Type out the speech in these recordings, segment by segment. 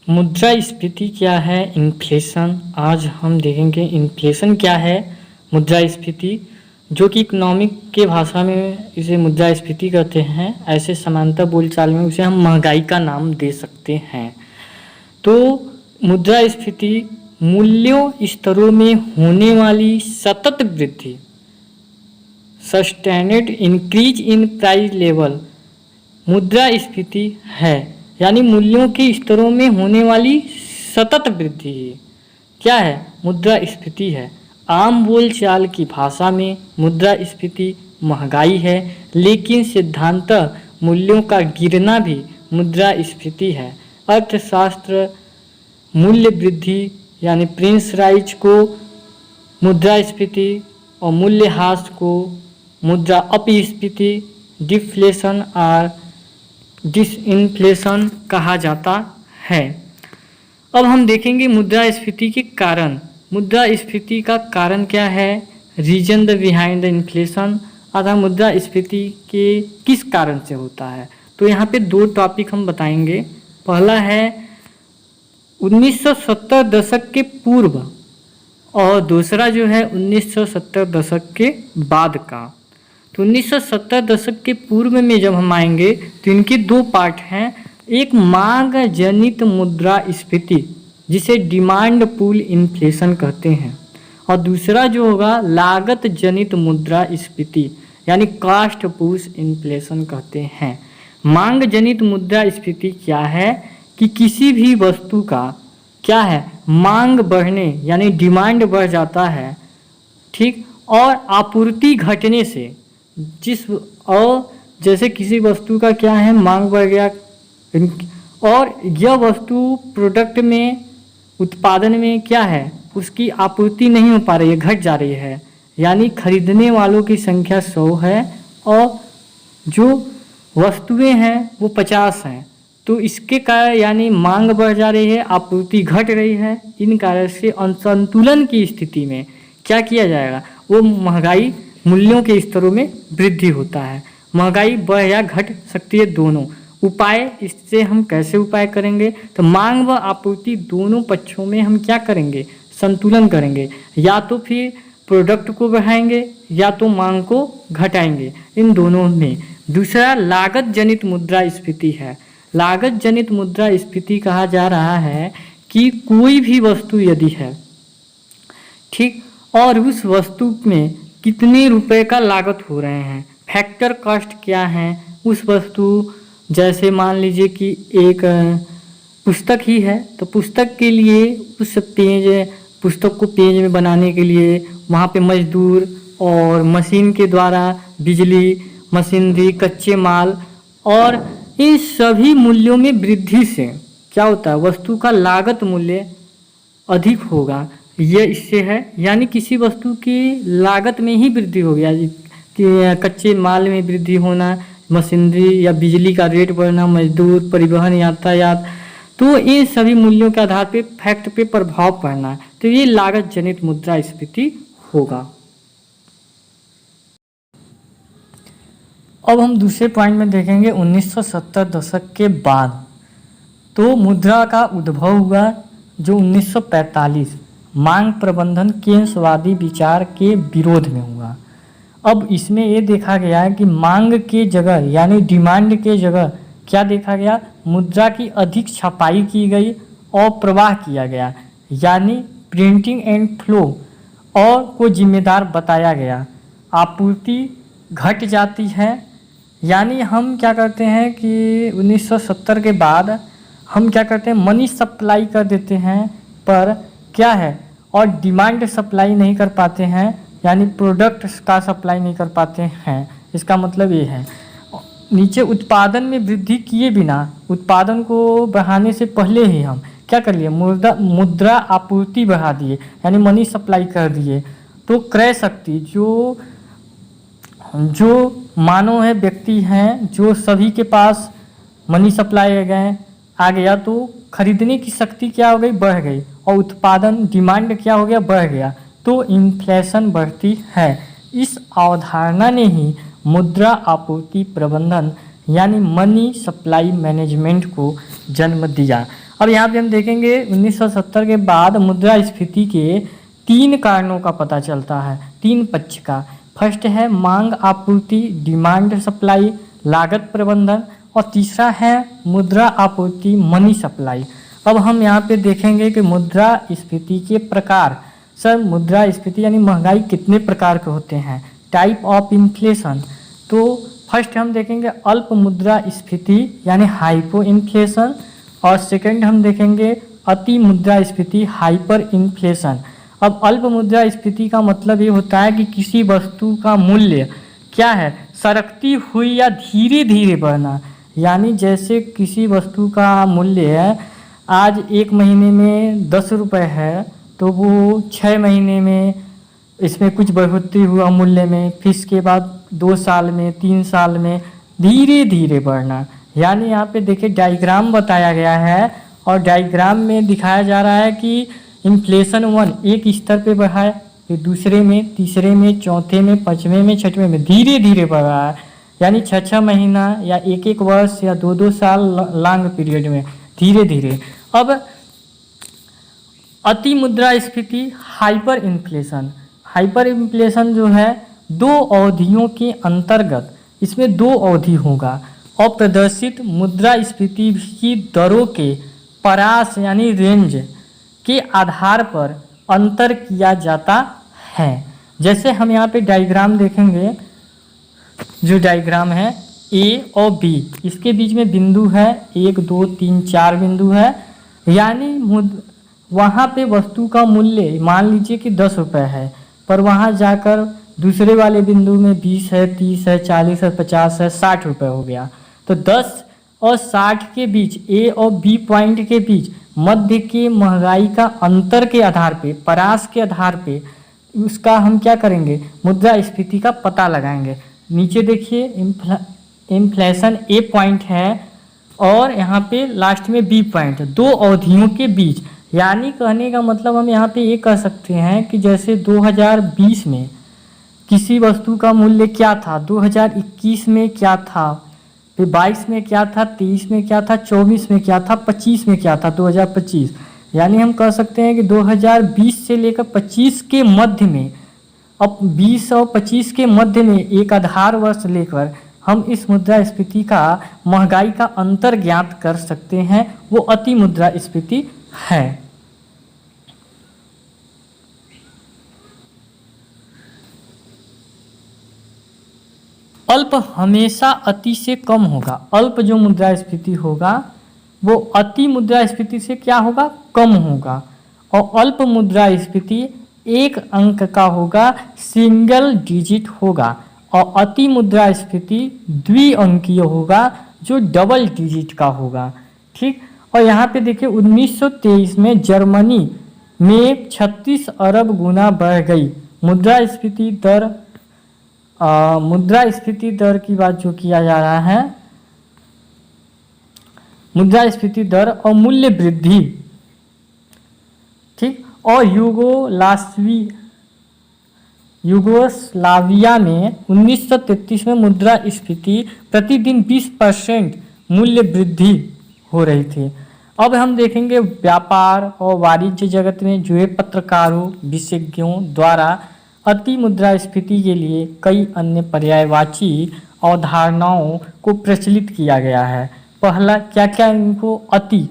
मुद्रास्फीति क्या है, इन्फ्लेशन। आज हम देखेंगे इन्फ्लेशन क्या है, मुद्रास्फीति, जो कि इकोनॉमिक के भाषा में इसे मुद्रास्फीति कहते हैं। ऐसे समानता बोलचाल में उसे हम महंगाई का नाम दे सकते हैं। तो मुद्रास्फीति मूल्यों स्तरों में होने वाली सतत वृद्धि, सस्टेनेड इंक्रीज इन प्राइस लेवल, मुद्रास्फीति है। यानी मूल्यों के स्तरों में होने वाली सतत वृद्धि क्या है, मुद्रास्फीति है। आम बोलचाल की भाषा में मुद्रास्फीति महंगाई है, लेकिन सिद्धांतः मूल्यों का गिरना भी मुद्रास्फीति है। अर्थशास्त्र मूल्य वृद्धि यानी प्रिंस राइज को मुद्रास्फीति और मूल्यह्रास को मुद्रा अपस्फीति, डिफ्लेशन और डिसइन्फ्लेशन कहा जाता है। अब हम देखेंगे मुद्रास्फीति के कारण। मुद्रास्फीति का कारण क्या है, reason the behind the inflation, अर्थात मुद्रास्फीति के किस कारण से होता है। तो यहाँ पे दो टॉपिक हम बताएंगे। पहला है 1970 दशक के पूर्व और दूसरा जो है 1970 दशक के बाद का। तो 1970 दशक के पूर्व में जब हम आएंगे तो इनके दो पार्ट हैं। एक मांग जनित मुद्रास्फीति जिसे डिमांड पुल इन्फ्लेशन कहते हैं, और दूसरा जो होगा लागत जनित मुद्रास्फीति यानी कॉस्ट पुश इन्फ्लेशन कहते हैं। मांग जनित मुद्रास्फीति क्या है कि किसी भी वस्तु का क्या है, मांग बढ़ने यानी डिमांड बढ़ जाता है, ठीक, और आपूर्ति घटने से और जैसे किसी वस्तु का क्या है, मांग बढ़ गया और यह वस्तु प्रोडक्ट में, उत्पादन में क्या है, उसकी आपूर्ति नहीं हो पा रही है, घट जा रही है, यानी खरीदने वालों की संख्या 100 है और जो वस्तुएं हैं वो 50 हैं। तो इसके कारण यानी मांग बढ़ जा रही है, आपूर्ति घट रही है। इन कारण से असंतुलन की स्थिति में क्या किया जाएगा, वो महंगाई मूल्यों के स्तरों में वृद्धि होता है। महंगाई बढ़ या घट सकती है दोनों। उपाय, इससे हम कैसे उपाय करेंगे, तो मांग व आपूर्ति दोनों पक्षों में हम क्या करेंगे, संतुलन करेंगे। या तो फिर प्रोडक्ट को बढ़ाएंगे या तो मांग को घटाएंगे, इन दोनों में। दूसरा लागत जनित मुद्रास्फीति है। लागत जनित मुद्रास्फीति कहा जा रहा है कि कोई भी वस्तु यदि है, ठीक, और उस वस्तु में कितने रुपए का लागत हो रहे हैं, फैक्टर कॉस्ट क्या है उस वस्तु, जैसे मान लीजिए कि एक पुस्तक ही है तो पुस्तक के लिए उस पुस्तक को पेज में बनाने के लिए वहाँ पे मजदूर और मशीन के द्वारा बिजली, मशीनरी, कच्चे माल और इन सभी मूल्यों में वृद्धि से क्या होता है, वस्तु का लागत मूल्य अधिक होगा। ये इससे है, यानी किसी वस्तु की लागत में ही वृद्धि हो गया कि कच्चे माल में वृद्धि होना, मशीनरी या बिजली का रेट बढ़ना, मजदूर, परिवहन, यातायात, तो ये सभी मूल्यों के आधार पे फैक्ट पे प्रभाव पड़ना, तो ये लागत जनित मुद्रास्फीति होगा। अब हम दूसरे पॉइंट में देखेंगे 1970 दशक के बाद। तो मुद्रा का उद्भव हुआ जो 1945 मांग प्रबंधन केंद्रवादी विचार के विरोध में हुआ। अब इसमें ये देखा गया है कि मांग के जगह यानी डिमांड के जगह क्या देखा गया, मुद्रा की अधिक छपाई की गई और प्रवाह किया गया, यानी प्रिंटिंग एंड फ्लो और को जिम्मेदार बताया गया। आपूर्ति घट जाती है, यानी हम क्या करते हैं कि 1970 के बाद हम क्या करते हैं, मनी सप्लाई कर देते हैं, पर क्या है, और डिमांड सप्लाई नहीं कर पाते हैं, यानी प्रोडक्ट का सप्लाई नहीं कर पाते हैं। इसका मतलब ये है, नीचे उत्पादन में वृद्धि किए बिना, उत्पादन को बढ़ाने से पहले ही हम क्या कर लिए, मुद्रा आपूर्ति बढ़ा दिए, यानी मनी सप्लाई कर दिए। तो क्रय शक्ति जो मानव है, व्यक्ति हैं, जो सभी के पास मनी सप्लाई आ गया, तो खरीदने की शक्ति क्या हो गई, बढ़ गई, और उत्पादन डिमांड क्या हो गया, बढ़ गया, तो इन्फ्लेशन बढ़ती है। इस अवधारणा ने ही मुद्रा आपूर्ति प्रबंधन यानी मनी सप्लाई मैनेजमेंट को जन्म दिया। अब यहाँ पे हम देखेंगे 1970 के बाद मुद्रास्फीति के 3 कारणों का पता चलता है, 3 पक्ष का। फर्स्ट है मांग आपूर्ति, डिमांड सप्लाई, लागत प्रबंधन, और तीसरा है मुद्रा आपूर्ति, मनी सप्लाई। अब हम यहाँ पे देखेंगे कि मुद्रास्फीति के प्रकार। सर मुद्रास्फीति यानी महंगाई कितने प्रकार के होते हैं, टाइप ऑफ इन्फ्लेशन। तो फर्स्ट हम देखेंगे अल्प मुद्रास्फीति यानी हाइपो इन्फ्लेशन, और सेकंड हम देखेंगे अति मुद्रास्फीति हाइपर इन्फ्लेशन। अब अल्प मुद्रास्फीति का मतलब ये होता है कि किसी वस्तु का मूल्य क्या है, सरकती हुई या धीरे धीरे बढ़ना। यानी जैसे किसी वस्तु का मूल्य है आज 1 महीने में 10 रुपये है, तो वो 6 महीने में इसमें कुछ बढ़ोतरी हुआ मूल्य में, फिर इसके बाद 2 साल में, 3 साल में धीरे धीरे बढ़ना। यानी यहाँ पे देखिए डायग्राम बताया गया है, और डायग्राम में दिखाया जा रहा है कि इन्फ्लेशन 1 एक स्तर पे बढ़ा है, फिर दूसरे में, तीसरे में, चौथे में, 5वें में, 6वें में धीरे धीरे बढ़ रहा है। यानी 6-6 महीना या 1-1 वर्ष या 2-2 साल लॉन्ग पीरियड में धीरे धीरे। अब अति मुद्रास्फीति हाइपर इन्फ्लेशन। हाइपर इन्फ्लेशन जो है 2 अवधियों के अंतर्गत, इसमें 2 अवधि होगा। अप्रदर्शित मुद्रास्फीति की दरों के परास यानी रेंज के आधार पर अंतर किया जाता है। जैसे हम यहाँ पे डायग्राम देखेंगे, जो डायग्राम है ए और बी, इसके बीच में बिंदु है 1 2 3 4 बिंदु है। यानी वहाँ पे वस्तु का मूल्य मान लीजिए कि 10 रुपये है, पर वहाँ जाकर दूसरे वाले बिंदु में 20 है, 30 है, 40 है, 50 है, 60 रुपये हो गया। तो 10 और 60 के बीच, ए और बी पॉइंट के बीच मध्य के महंगाई का अंतर के आधार पे, परास के आधार पे उसका हम क्या करेंगे, मुद्रास्फीति का पता लगाएंगे। नीचे देखिए इन्फ्लेशन ए पॉइंट है और यहाँ पे लास्ट में बी पॉइंट, 2 अवधियों के बीच। यानी कहने का मतलब हम यहाँ पे ये कह सकते हैं कि जैसे 2020 में किसी वस्तु का मूल्य क्या था, 2021 में क्या था, फिर 22 में क्या था, 23 में क्या था, 24 में क्या था, 25 में क्या था, 2025। यानी हम कह सकते हैं कि 2020 से लेकर 25 के मध्य में, अब 20 और 25 के मध्य में एक आधार वर्ष लेकर हम इस मुद्रास्फीति का महंगाई का अंतर ज्ञात कर सकते हैं, वो अति मुद्रास्फीति है। अल्प हमेशा अति से कम होगा। अल्प जो मुद्रास्फीति होगा वो अति मुद्रास्फीति से क्या होगा, कम होगा। और अल्प मुद्रास्फीति 1 अंक का होगा, सिंगल डिजिट होगा। और अति मुद्रास्फीति द्विअंकीय होगा, जो डबल डिजिट का होगा। ठीक। और यहाँ पे देखिए 1923 में जर्मनी में 36 अरब गुना बढ़ गई मुद्रास्फीति दर। मुद्रास्फीति दर की बात जो किया जा रहा है, मुद्रास्फीति दर और मूल्य वृद्धि। ठीक। और यूगोस्लाविया में 1933 में मुद्रास्फीति प्रतिदिन 20% मूल्य वृद्धि हो रही थी। अब हम देखेंगे व्यापार और वाणिज्य जगत में जो है पत्रकारों, विशेषज्ञों द्वारा अति मुद्रास्फीति के लिए कई अन्य पर्यायवाची अवधारणाओं को प्रचलित किया गया है। पहला क्या क्या इनको अति,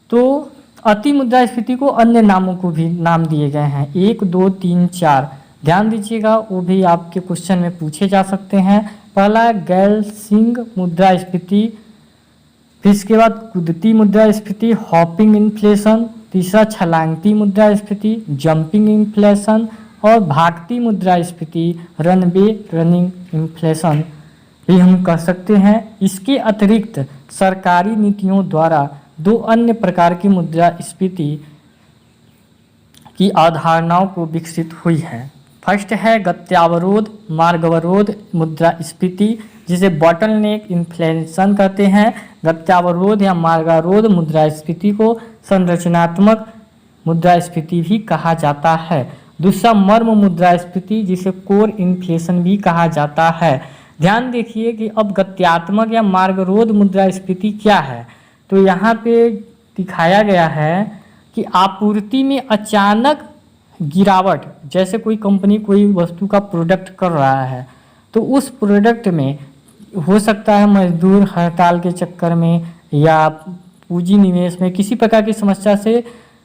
तो अति मुद्रास्फीति को अन्य नामों को भी नाम दिए गए हैं, 1 2 3 4। ध्यान दीजिएगा, वो भी आपके क्वेश्चन में पूछे जा सकते हैं। पहला गैल्सिंग मुद्रास्फीति, फिर इसके बाद कुदती मुद्रास्फीति, हॉपिंग इन्फ्लेशन, तीसरा छलांगती मुद्रास्फीति, जंपिंग इन्फ्लेशन, और भागती मुद्रास्फीति, रनवे रनिंग इन्फ्लेशन भी हम कह सकते हैं। इसके अतिरिक्त सरकारी नीतियों द्वारा 2 अन्य प्रकार की मुद्रास्फीति की अवधारणाओं को विकसित हुई है। फर्स्ट है गत्यावरोध मार्गावरोध मुद्रास्फीति, जिसे बॉटलनेक इन्फ्लेशन कहते हैं। गत्यावरोध या मार्गावरोध मुद्रास्फीति को संरचनात्मक मुद्रास्फीति भी कहा जाता है। दूसरा मर्म मुद्रास्फीति, जिसे कोर इन्फ्लेशन भी कहा जाता है। ध्यान देखिए कि अब गत्यात्मक या मार्गरोध मुद्रास्फीति क्या है। तो यहाँ पे दिखाया गया है कि आपूर्ति में अचानक गिरावट, जैसे कोई कंपनी कोई वस्तु का प्रोडक्ट कर रहा है तो उस प्रोडक्ट में हो सकता है मजदूर हड़ताल के चक्कर में या पूंजी निवेश में किसी प्रकार की समस्या से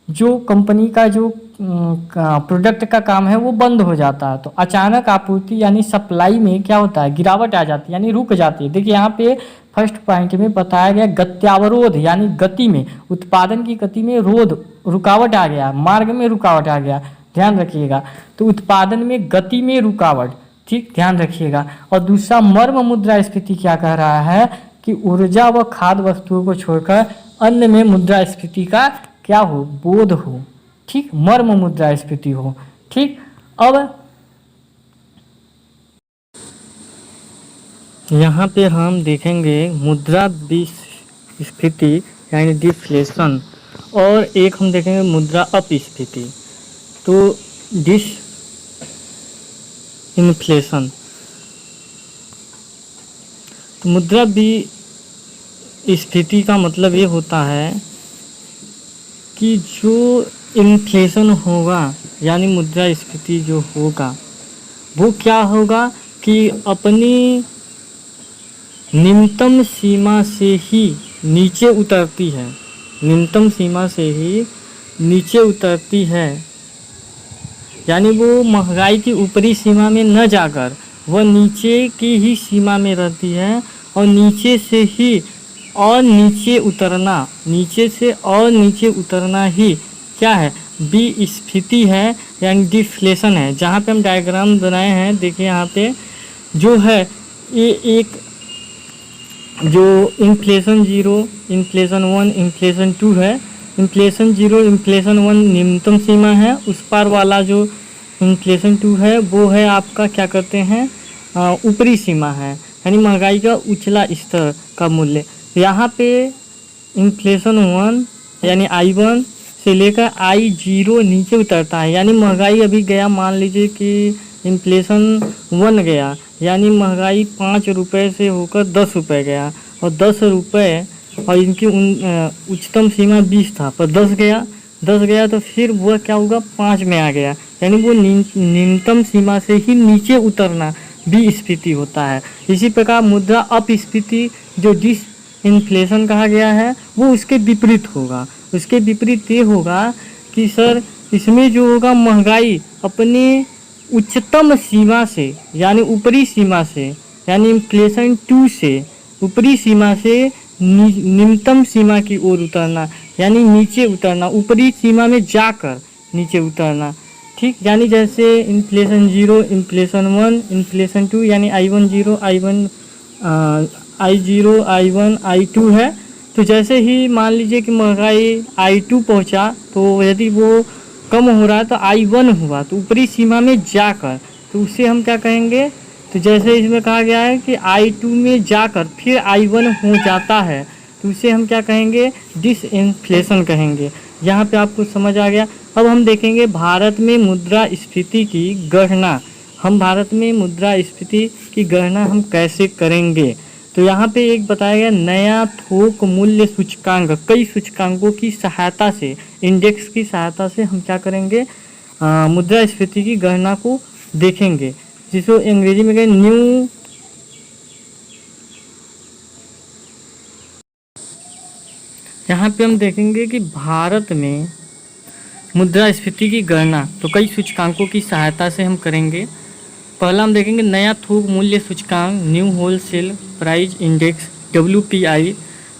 जो कंपनी का जो प्रोडक्ट का काम है वो बंद हो जाता है। तो अचानक आपूर्ति यानी सप्लाई में क्या होता है, गिरावट आ जाती है यानी रुक जाती है। देखिए यहाँ पे फर्स्ट पॉइंट में बताया गया गत्यावरोध यानी गति में, उत्पादन की गति में रुकावट आ गया, मार्ग में रुकावट आ गया, ध्यान रखिएगा। तो उत्पादन में गति में रुकावट, ठीक, ध्यान रखिएगा। और दूसरा मर्म मुद्रास्फीति क्या कह रहा है कि ऊर्जा व खाद्य वस्तुओं को छोड़कर अन्य में मुद्रास्फीति का क्या हो, बोध हो, ठीक, मर्म मुद्रास्फीति हो, ठीक। अब यहाँ पे हम देखेंगे मुद्रा विस्फीति यानी डिफ्लेशन, और एक हम देखेंगे मुद्रा अपस्फीति। तो डिस इन्फ्लेशन, तो मुद्रा विस्फीति का मतलब ये होता है कि जो इन्फ्लेशन होगा यानी मुद्रास्फीति जो होगा वो क्या होगा कि अपनी न्यूनतम सीमा से ही नीचे उतरती है, न्यूनतम सीमा से ही नीचे उतरती है, यानी वो महंगाई की ऊपरी सीमा में न जाकर वह नीचे की ही सीमा में रहती है और नीचे से ही और नीचे उतरना, नीचे से और नीचे उतरना ही क्या है, विस्फीति है यानी डिफ्लेशन है। जहाँ पे हम डायग्राम बनाए हैं देखिए यहाँ पे जो है ये एक जो इन्फ्लेशन 0, इन्फ्लेशन 1, इन्फ्लेशन 2 है। इन्फ्लेशन 0, इन्फ्लेशन 1 न्यूनतम सीमा है, उस पार वाला जो इन्फ्लेशन 2 है वो है आपका क्या कहते हैं ऊपरी सीमा है, यानी महंगाई का उछला स्तर का मूल्य। यहाँ पे इन्फ्लेशन 1 यानी I1 से लेकर I0 नीचे उतरता है, यानी महंगाई अभी गया, मान लीजिए कि इन्फ्लेशन 1 गया यानी महंगाई 5 रुपये से होकर 10 रुपये गया, और 10 रुपये और इनकी उच्चतम सीमा 20 था पर 10 गया तो फिर वह क्या होगा 5 में आ गया, यानी वो न्यूनतम सीमा से ही नीचे उतरना विस्फीति होता है। इसी प्रकार मुद्रा अपस्फीति जो डिस इन्फ्लेशन कहा गया है वो उसके विपरीत होगा। उसके विपरीत ये होगा कि सर इसमें जो होगा महंगाई अपने उच्चतम सीमा से यानी ऊपरी सीमा से यानी इन्फ्लेशन 2 से ऊपरी सीमा से निम्नतम सीमा की ओर उतरना, यानी नीचे उतरना, ऊपरी सीमा में जाकर नीचे उतरना, ठीक। यानी जैसे इन्फ्लेशन 0, इन्फ्लेशन 1, इन्फ्लेशन 2 यानी I1 0, I0, I1, I2 है। तो जैसे ही मान लीजिए कि महंगाई I2 पहुंचा तो यदि वो कम हो रहा है तो I1 हुआ, तो ऊपरी सीमा में जाकर, तो उसे हम क्या कहेंगे, तो जैसे इसमें कहा गया है कि I2 में जाकर फिर I1 हो जाता है तो उसे हम क्या कहेंगे, डिसइन्फ्लेशन कहेंगे। यहाँ पे आपको समझ आ गया। अब हम देखेंगे भारत में मुद्रास्फीति की गणना, हम भारत में मुद्रास्फीति की गणना हम कैसे करेंगे। तो यहाँ पे एक बताया गया नया थोक मूल्य सूचकांक, कई सूचकांकों की सहायता से, इंडेक्स की सहायता से हम क्या करेंगे, मुद्रास्फीति की गणना को देखेंगे, जिसको अंग्रेजी में कहें न्यू। यहाँ पे हम देखेंगे कि भारत में मुद्रास्फीति की गणना तो कई सूचकांकों की सहायता से हम करेंगे। पहला हम देखेंगे नया थोक मूल्य सूचकांक, new wholesale price index WPI।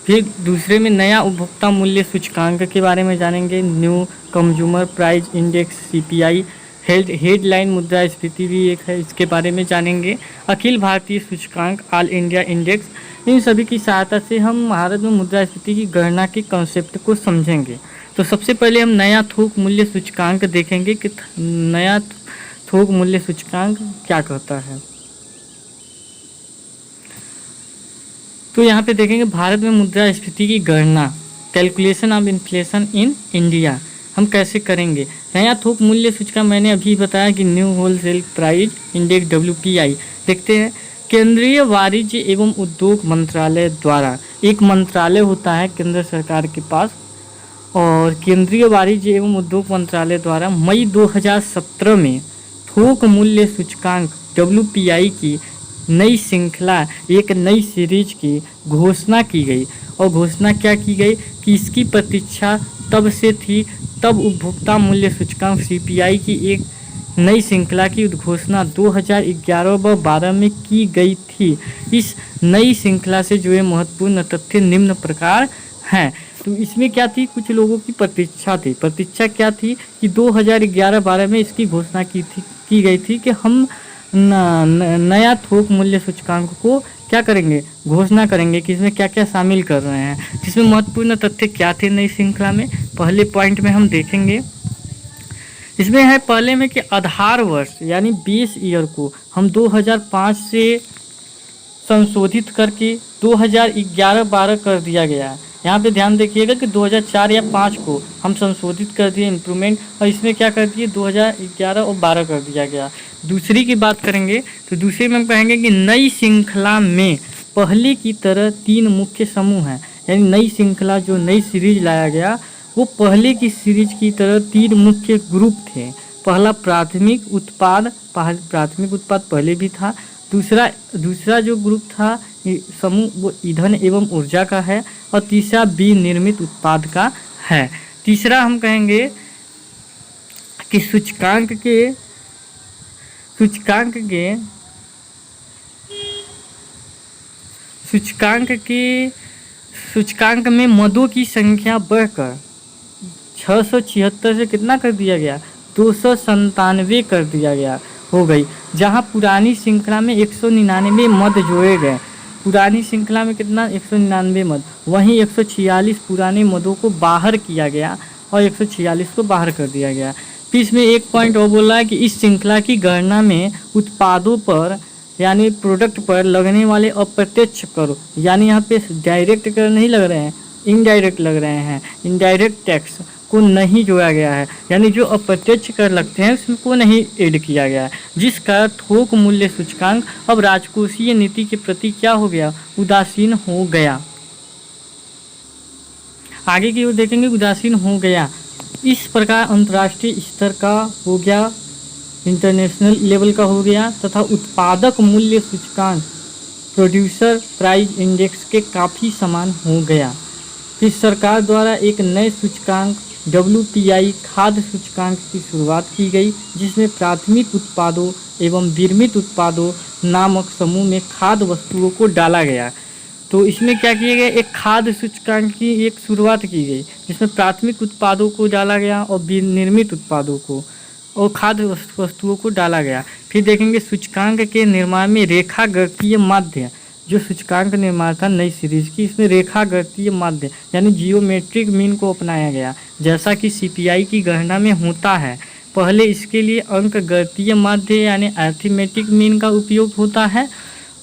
फिर दूसरे में नया उपभोक्ता मूल्य सूचकांक के बारे में जानेंगे, new consumer price index CPI। Headline मुद्रास्फीति भी एक है, इसके बारे में जानेंगे। अखिल भारतीय सूचकांक, ऑल इंडिया इंडेक्स, इन सभी की सहायता से हम भारत में मुद्रास्फीति की गणना के कॉन्सेप्ट को समझेंगे। तो सबसे पहले हम नया थोक मूल्य सूचकांक देखेंगे कि नया थोक मूल्य सूचकांक क्या कहता है। तो यहाँ पे देखेंगे भारत में मुद्रास्फीति की गणना, calculation of inflation in India, हम कैसे करेंगे। नया थोक मूल्य सूचकांक मैंने अभी बताया कि new wholesale price index WPI। देखते हैं केंद्रीय वाणिज्य एवं उद्योग मंत्रालय द्वारा, एक मंत्रालय होता है केंद्र सरकार के पास, और केंद्रीय वाणिज्य एवं उद्योग मंत्रालय द्वारा मई 2017 में थोक मूल्य सूचकांक WPI की नई श्रृंखला, एक नई सीरीज की घोषणा की गई। और घोषणा क्या की गई कि इसकी प्रतीक्षा तब से थी, तब उपभोक्ता मूल्य सूचकांक CPI की एक नई श्रृंखला की घोषणा 2011 व 12 में की गई थी। इस नई श्रृंखला से जुड़े महत्वपूर्ण तथ्य निम्न प्रकार हैं। तो इसमें क्या थी, कुछ लोगों की प्रतीक्षा थी। प्रतीक्षा क्या थी कि 2011-12 में इसकी घोषणा की गई थी कि हम नया थोक मूल्य सूचकांक को क्या करेंगे, घोषणा करेंगे कि इसमें क्या क्या शामिल कर रहे हैं। जिसमें महत्वपूर्ण तथ्य क्या थे नई श्रृंखला में, पहले पॉइंट में हम देखेंगे। इसमें है पहले में कि आधार वर्ष यानी बेस ईयर को हम 2005 से संशोधित करके 2011-12 कर दिया गया है। यहाँ पे ध्यान देखिएगा कि 2004 या 5 को हम संशोधित कर दिए इम्प्रूवमेंट, और इसमें क्या कर दिए 2011 और 12 कर दिया गया। दूसरी की बात करेंगे तो दूसरे में हम कहेंगे कि नई श्रृंखला में पहले की तरह 3 मुख्य समूह हैं। यानी नई श्रृंखला जो नई सीरीज लाया गया वो पहले की सीरीज की तरह 3 मुख्य ग्रुप थे। पहला प्राथमिक उत्पाद पहले भी था। दूसरा जो ग्रुप था समूह वो ईंधन एवं ऊर्जा का है, और तीसरा विनिर्मित उत्पाद का है। तीसरा हम कहेंगे कि सूचकांक में मदों की संख्या बढ़कर 676 से कितना कर दिया गया, 297 कर दिया गया हो गई। जहां पुरानी श्रृंखला में 199 मद जोड़े गए। पुरानी श्रृंखला में कितना 199 मद, वहीं 146 पुराने मदों को बाहर किया गया और 146 को बाहर कर दिया गया। फिर इसमें एक पॉइंट और बोला है कि इस श्रृंखला की गणना में उत्पादों पर यानी प्रोडक्ट पर लगने वाले अप्रत्यक्ष कर, यानी यहाँ पे डायरेक्ट कर नहीं लग रहे हैं, इनडायरेक्ट लग रहे हैं, इनडायरेक्ट टैक्स को नहीं जोड़ा गया है। यानी जो अप्रत्यक्ष कर लगते हैं उसमें को नहीं ऐड किया गया है, जिस कारण थोक मूल्य सूचकांक अब राजकोषीय नीति के प्रति क्या हो गया, उदासीन हो गया। आगे की ओर देखेंगे, उदासीन हो गया। इस प्रकार अंतर्राष्ट्रीय स्तर का हो गया, इंटरनेशनल लेवल का हो गया, तथा उत्पादक मूल्य सूचकांक प्रोड्यूसर प्राइस इंडेक्स के काफ़ी समान हो गया। फिर सरकार द्वारा एक नए सूचकांक WPI खाद्य सूचकांक की शुरुआत की गई, जिसमें प्राथमिक उत्पादों एवं विनिर्मित उत्पादों नामक समूह में खाद्य वस्तुओं को डाला गया। तो इसमें क्या किया गया, एक खाद्य सूचकांक की एक शुरुआत की गई, जिसमें प्राथमिक उत्पादों को डाला गया और विनिर्मित उत्पादों को और खाद्य वस्तुओं को डाला गया। फिर देखेंगे सूचकांक के निर्माण में रेखा गणितीय माध्य, जो सूचकांक निर्माण था नई सीरीज की, इसमें रेखा गणितीय माध्य यानी जियोमेट्रिक मीन को अपनाया गया, जैसा कि CPI की गणना में होता है। पहले इसके लिए अंक गणितीय माध्य यानी अरिथमेटिक मीन का उपयोग होता है।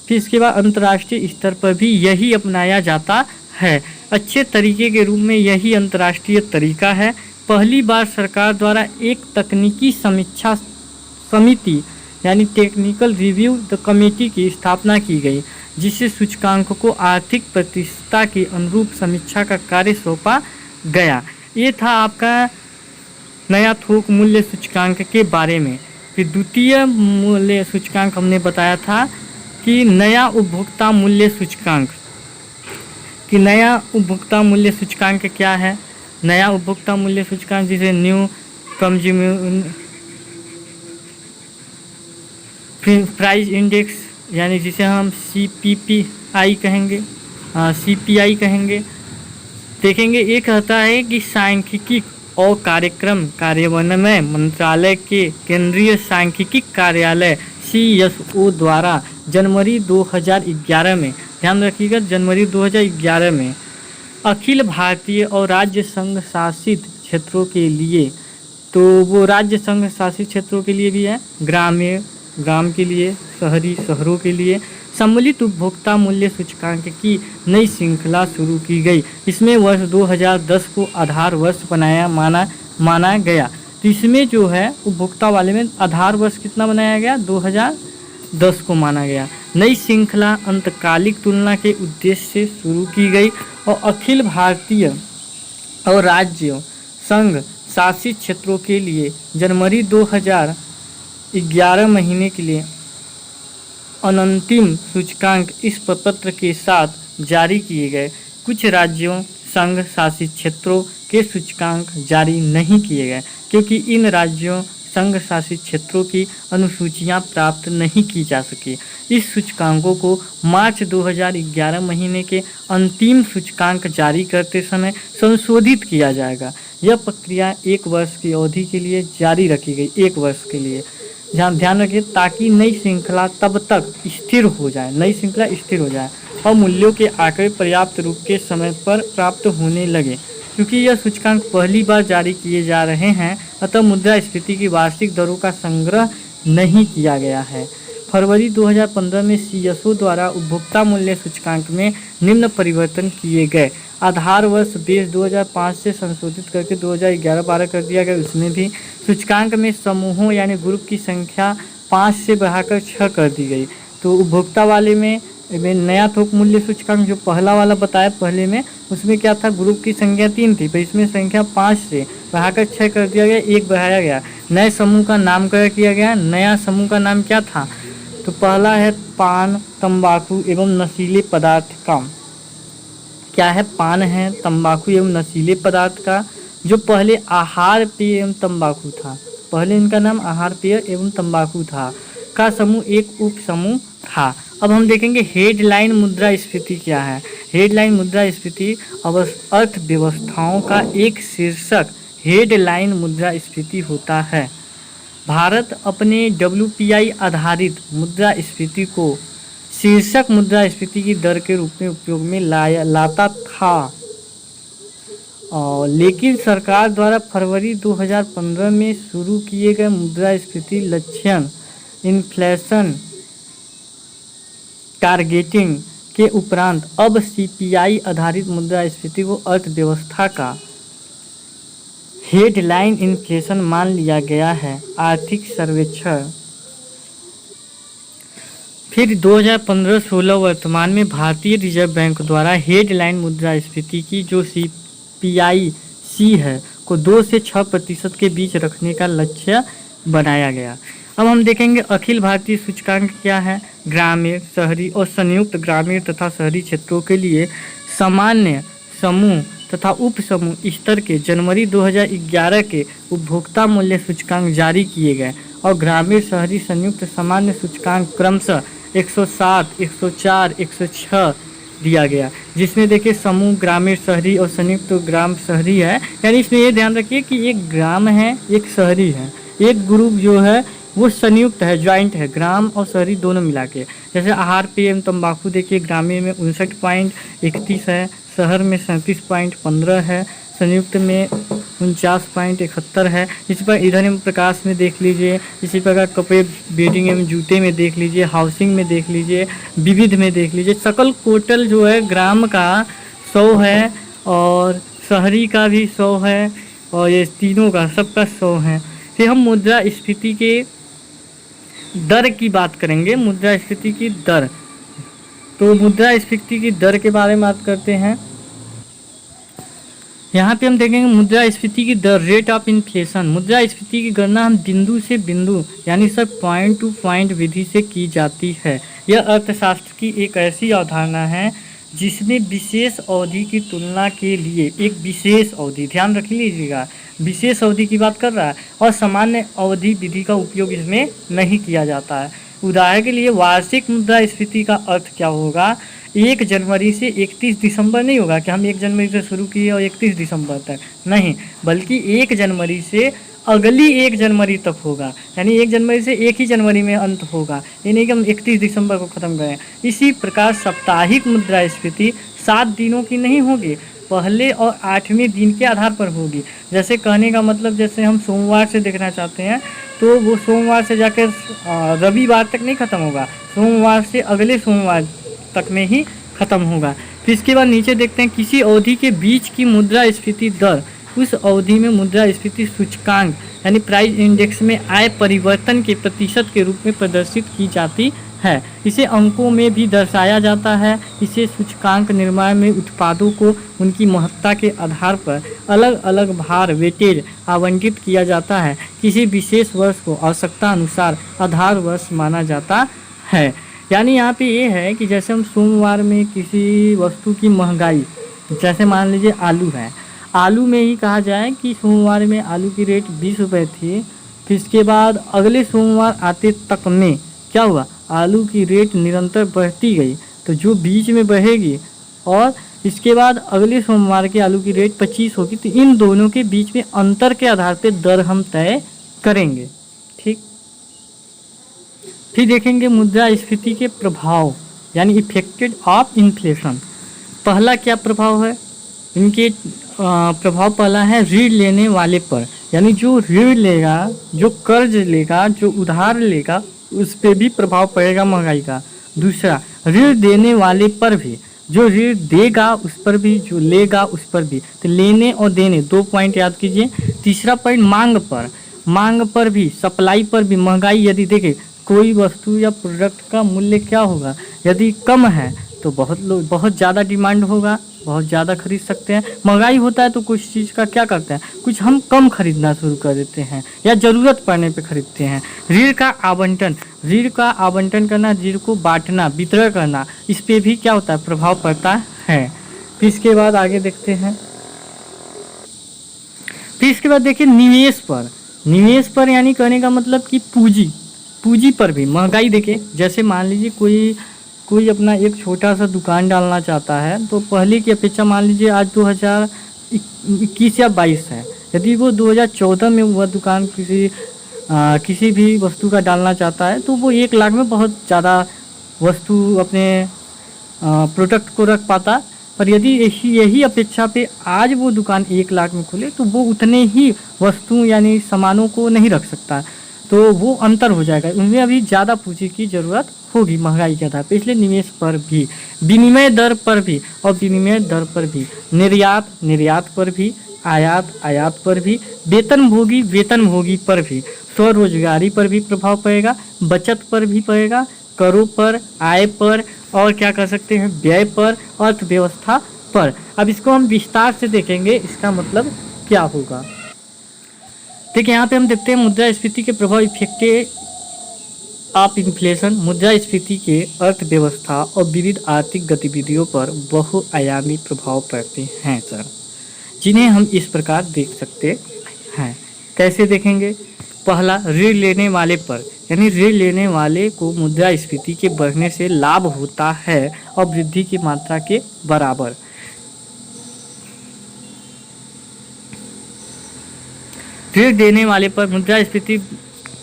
फिर इसके बाद अंतर्राष्ट्रीय स्तर पर भी यही अपनाया जाता है। अच्छे तरीके के रूप में यही अंतर्राष्ट्रीय तरीका है। पहली बार सरकार द्वारा एक तकनीकी समीक्षा समिति यानी टेक्निकल रिव्यू द कमेटी की स्थापना की गई, जिससे सूचकांक को आर्थिक प्रतिष्ठा के अनुरूप समीक्षा का कार्य सौंपा गया। ये था आपका नया थोक मूल्य सूचकांक के बारे में। फिर द्वितीय मूल्य सूचकांक हमने बताया था कि नया उपभोक्ता मूल्य सूचकांक क्या है। नया उपभोक्ता मूल्य सूचकांक जिसे न्यू कंज्यूमर प्राइस इंडेक्स यानी जिसे हम CPI कहेंगे देखेंगे। एक कहता है कि सांख्यिकी और कार्यक्रम कार्यान्वयन मंत्रालय के केंद्रीय सांख्यिकी कार्यालय CSO द्वारा जनवरी 2011 में, ध्यान रखिएगा जनवरी 2011 में अखिल भारतीय और राज्य संघ शासित क्षेत्रों के लिए, तो वो राज्य संघ शासित क्षेत्रों के लिए भी है, ग्राम के लिए, शहरों के लिए सम्मिलित उपभोक्ता मूल्य सूचकांक की नई श्रृंखला शुरू की गई। इसमें वर्ष 2010 को आधार वर्ष माना गया। तो इसमें जो है उपभोक्ता वाले में आधार वर्ष कितना बनाया गया, 2010 को माना गया। नई श्रृंखला अंतकालिक तुलना के उद्देश्य से शुरू की गई और अखिल भारतीय और राज्य संघ शासित क्षेत्रों के लिए जनवरी 2011 महीने के लिए अनंतिम सूचकांक इस प्रपत्र के साथ जारी किए गए। कुछ राज्यों संघ शासित क्षेत्रों के सूचकांक जारी नहीं किए गए क्योंकि इन राज्यों संघ शासित क्षेत्रों की अनुसूचियां प्राप्त नहीं की जा सकी। इस सूचकांकों को मार्च 2011 महीने के अंतिम सूचकांक जारी करते समय संशोधित किया जाएगा। यह प्रक्रिया 1 वर्ष की अवधि के लिए जारी रखी गई, 1 वर्ष के लिए। ध्यान रखिए ताकि नई श्रृंखला तब तक स्थिर हो जाए, नई श्रृंखला स्थिर हो जाए और मूल्यों के आंकड़े पर्याप्त रूप के समय पर प्राप्त होने लगे। क्योंकि यह सूचकांक पहली बार जारी किए जा रहे हैं, अतः मुद्रास्फीति की वार्षिक दरों का संग्रह नहीं किया गया है। फरवरी 2015 में CSO द्वारा उपभोक्ता मूल्य सूचकांक में निम्न परिवर्तन किए गए। आधार वर्ष बेस 2005 से संशोधित करके 2011-12 कर दिया गया। उसमें भी सूचकांक में समूहों यानी ग्रुप की संख्या 5 से बढ़ाकर 6 कर दी गई। तो उपभोक्ता वाले में नया थोक मूल्य सूचकांक जो पहला वाला बताया पहले में, उसमें क्या था, ग्रुप की संख्या 3 थी, पर इसमें संख्या 5 से बढ़ाकर 6 कर दिया गया, 1 बढ़ाया गया। नए समूह का नामकरण किया गया। नया समूह का नाम क्या था, तो पहला है पान, तंबाकू एवं नशीले पदार्थ का। क्या है, पान है, तंबाकू एवं नशीले पदार्थ का, जो पहले आहार पेय एवं तंबाकू था। पहले इनका नाम आहार पेय एवं तंबाकू था का समूह एक उप समूह था। अब हम देखेंगे हेडलाइन मुद्रास्फीति क्या है। हेडलाइन मुद्रास्फीति अर्थव्यवस्थाओं का एक शीर्षक हेडलाइन मुद्रास्फीति होता है। भारत अपने WPI आधारित मुद्रास्फीति को शीर्षक मुद्रास्फीति की दर के रूप में उपयोग में लाता था, लेकिन सरकार द्वारा फरवरी 2015 में शुरू किए गए मुद्रास्फीति लक्षण इन्फ्लेशन टारगेटिंग के उपरांत अब CPI आधारित मुद्रास्फीति को अर्थव्यवस्था का हेडलाइन इन्फ्लेशन मान लिया गया है। आर्थिक सर्वेक्षण फिर 2015-16 वर्तमान में भारतीय रिजर्व बैंक द्वारा हेडलाइन मुद्रास्फीति की जो CPIC है को 2 से 6% के बीच रखने का लक्ष्य बनाया गया। अब हम देखेंगे अखिल भारतीय सूचकांक क्या है। ग्रामीण, शहरी और संयुक्त ग्रामीण तथा शहरी क्षेत्रों के लिए सामान्य समूह तथा उप समूह स्तर के जनवरी 2011 के उपभोक्ता मूल्य सूचकांक जारी किए गए और ग्रामीण शहरी संयुक्त सामान्य सूचकांक क्रमशः 107, 104, 106 दिया गया, जिसमें देखिए समूह ग्रामीण शहरी और संयुक्त ग्राम शहरी है। यानी इसमें ये ध्यान रखिए कि एक ग्राम है, एक शहरी है, एक ग्रुप जो है वो संयुक्त है, ज्वाइंट है, ग्राम और शहरी दोनों मिला के। जैसे आहार पेय एवं तंबाकू देखिए ग्रामीण में 59.31 है, शहर में 37.15 है, संयुक्त में 49.71 है। इसी पर इधर एवं प्रकाश में देख लीजिए, इसी प्रकार कपड़े बेडिंग एवं जूते में देख लीजिए, हाउसिंग में देख लीजिए, विविध में देख लीजिए। सकल टोटल जो है ग्राम का 100 है और शहरी का भी 100 है और ये तीनों का सबका 100 है। फिर हम मुद्रास्फीति के दर की बात करेंगे। मुद्रास्फीति की दर, तो मुद्रास्फीति की दर के बारे में बात करते हैं। यहाँ पे हम देखेंगे मुद्रास्फीति की दर, रेट ऑफ इन्फ्लेशन। मुद्रास्फीति की गणना हम बिंदु से बिंदु यानी सब पॉइंट टू पॉइंट विधि से की जाती है। यह अर्थशास्त्र की एक ऐसी अवधारणा है जिसमें विशेष अवधि की तुलना के लिए एक विशेष अवधि, ध्यान रख लीजिएगा, विशेष अवधि की बात कर रहा है और सामान्य अवधि विधि का उपयोग इसमें नहीं किया जाता है। उदाहरण के लिए वार्षिक मुद्रास्फीति का अर्थ क्या होगा, 1 जनवरी से 31 दिसंबर नहीं होगा कि हम 1 जनवरी से शुरू किए और 31 दिसंबर तक नहीं, बल्कि 1 जनवरी से अगली 1 जनवरी तक होगा। यानी 1 जनवरी से 1 ही जनवरी में अंत होगा, ये नहीं कि हम 31 दिसंबर को ख़त्म करें। इसी प्रकार साप्ताहिक मुद्रास्फीति 7 दिनों की नहीं होगी, पहले और 8वें दिन के आधार पर होगी। जैसे कहने का मतलब, जैसे हम सोमवार से देखना चाहते हैं तो वो सोमवार से जाकर रविवार तक नहीं ख़त्म होगा, सोमवार से अगले सोमवार तक में ही ख़त्म होगा। फिर इसके बाद नीचे देखते हैं किसी अवधि के बीच की मुद्रास्फीति दर, उस अवधि में मुद्रास्फीति सूचकांक यानी प्राइस इंडेक्स में आए परिवर्तन के प्रतिशत के रूप में प्रदर्शित की जाती है। इसे अंकों में भी दर्शाया जाता है। इसे सूचकांक निर्माण में उत्पादों को उनकी महत्ता के आधार पर अलग अलग भार वेटेज आवंटित किया जाता है। किसी विशेष वर्ष को आवश्यकता अनुसार आधार वर्ष माना जाता है। यानी यहाँ पे ये है कि जैसे हम सोमवार में किसी वस्तु की महंगाई, जैसे मान लीजिए आलू है, आलू में ही कहा जाए कि सोमवार में आलू की रेट 20 रुपये थी, फिर इसके बाद अगले सोमवार आते तक में क्या हुआ, आलू की रेट निरंतर बढ़ती गई, तो जो बीच में बढ़ेगी और इसके बाद अगले सोमवार के आलू की रेट 25 होगी, तो इन दोनों के बीच में अंतर के आधार पर दर हम तय करेंगे। ठीक, फिर देखेंगे मुद्रास्फीति के प्रभाव यानी इफेक्टेड ऑफ इन्फ्लेशन। पहला क्या प्रभाव है, इनके प्रभाव पहला है ऋण लेने वाले पर, यानी जो ऋण लेगा, जो कर्ज लेगा, जो उधार लेगा, उस पर भी प्रभाव पड़ेगा महंगाई का। दूसरा, ऋण देने वाले पर भी, जो ऋण देगा उस पर भी, जो लेगा उस पर भी। तो लेने और देने 2 पॉइंट याद कीजिए। तीसरा पॉइंट मांग पर, मांग पर भी, सप्लाई पर भी। महंगाई यदि देखें कोई वस्तु या प्रोडक्ट का मूल्य क्या होगा, यदि कम है तो बहुत ज़्यादा डिमांड होगा, बहुत ज़्यादा खरीद सकते हैं। महंगाई होता है तो कुछ चीज़ का क्या करते हैं, कुछ हम कम खरीदना शुरू कर देते हैं या ज़रूरत पड़ने पे खरीदते हैं। ऋण का आवंटन, ऋण का आवंटन करना, ऋण को बांटना, वितरण करना, इस पे भी क्या होता है, प्रभाव पड़ता है। फिर इसके बाद आगे देखते हैं, फिर इसके बाद देखिए निवेश पर। निवेश पर यानी कहने का मतलब कि पूंजी पर भी महंगाई देखे। जैसे मान लीजिए कोई अपना एक छोटा सा दुकान डालना चाहता है, तो पहले की अपेक्षा मान लीजिए आज 2021 या 22 है, यदि वो 2014 में वह दुकान किसी भी वस्तु का डालना चाहता है, तो वो 1 लाख में बहुत ज़्यादा वस्तु अपने प्रोडक्ट को रख पाता। पर यदि यही अपेक्षा पे आज वो दुकान 1 लाख में खुले, तो वो उतने ही वस्तु यानी सामानों को नहीं रख सकता, तो वो अंतर हो जाएगा, उनमें अभी ज़्यादा पूंजी की ज़रूरत होगी महंगाई के आधार पर। इसलिए निवेश पर भी, विनिमय दर पर भी, और विनिमय दर पर भी, निर्यात पर भी, आयात पर भी, वेतनभोगी पर भी, स्वरोजगारी पर भी प्रभाव पड़ेगा, बचत पर भी पड़ेगा, करों पर, आय पर, और क्या कर सकते हैं, व्यय पर, अर्थव्यवस्था पर। अब इसको हम विस्तार से देखेंगे, इसका मतलब क्या होगा। देखिए यहाँ पे हम देखते हैं मुद्रास्फीति के प्रभाव, इफेक्ट ऑफ इन्फ्लेशन। मुद्रास्फीति के अर्थव्यवस्था और विविध आर्थिक गतिविधियों पर बहुआयामी प्रभाव पड़ते हैं सर, जिन्हें हम इस प्रकार देख सकते हैं। कैसे देखेंगे, पहला, ऋण लेने वाले पर, यानी ऋण लेने वाले को मुद्रास्फीति के बढ़ने से लाभ होता है और वृद्धि की मात्रा के बराबर। ऋण देने वाले पर मुद्रास्फीति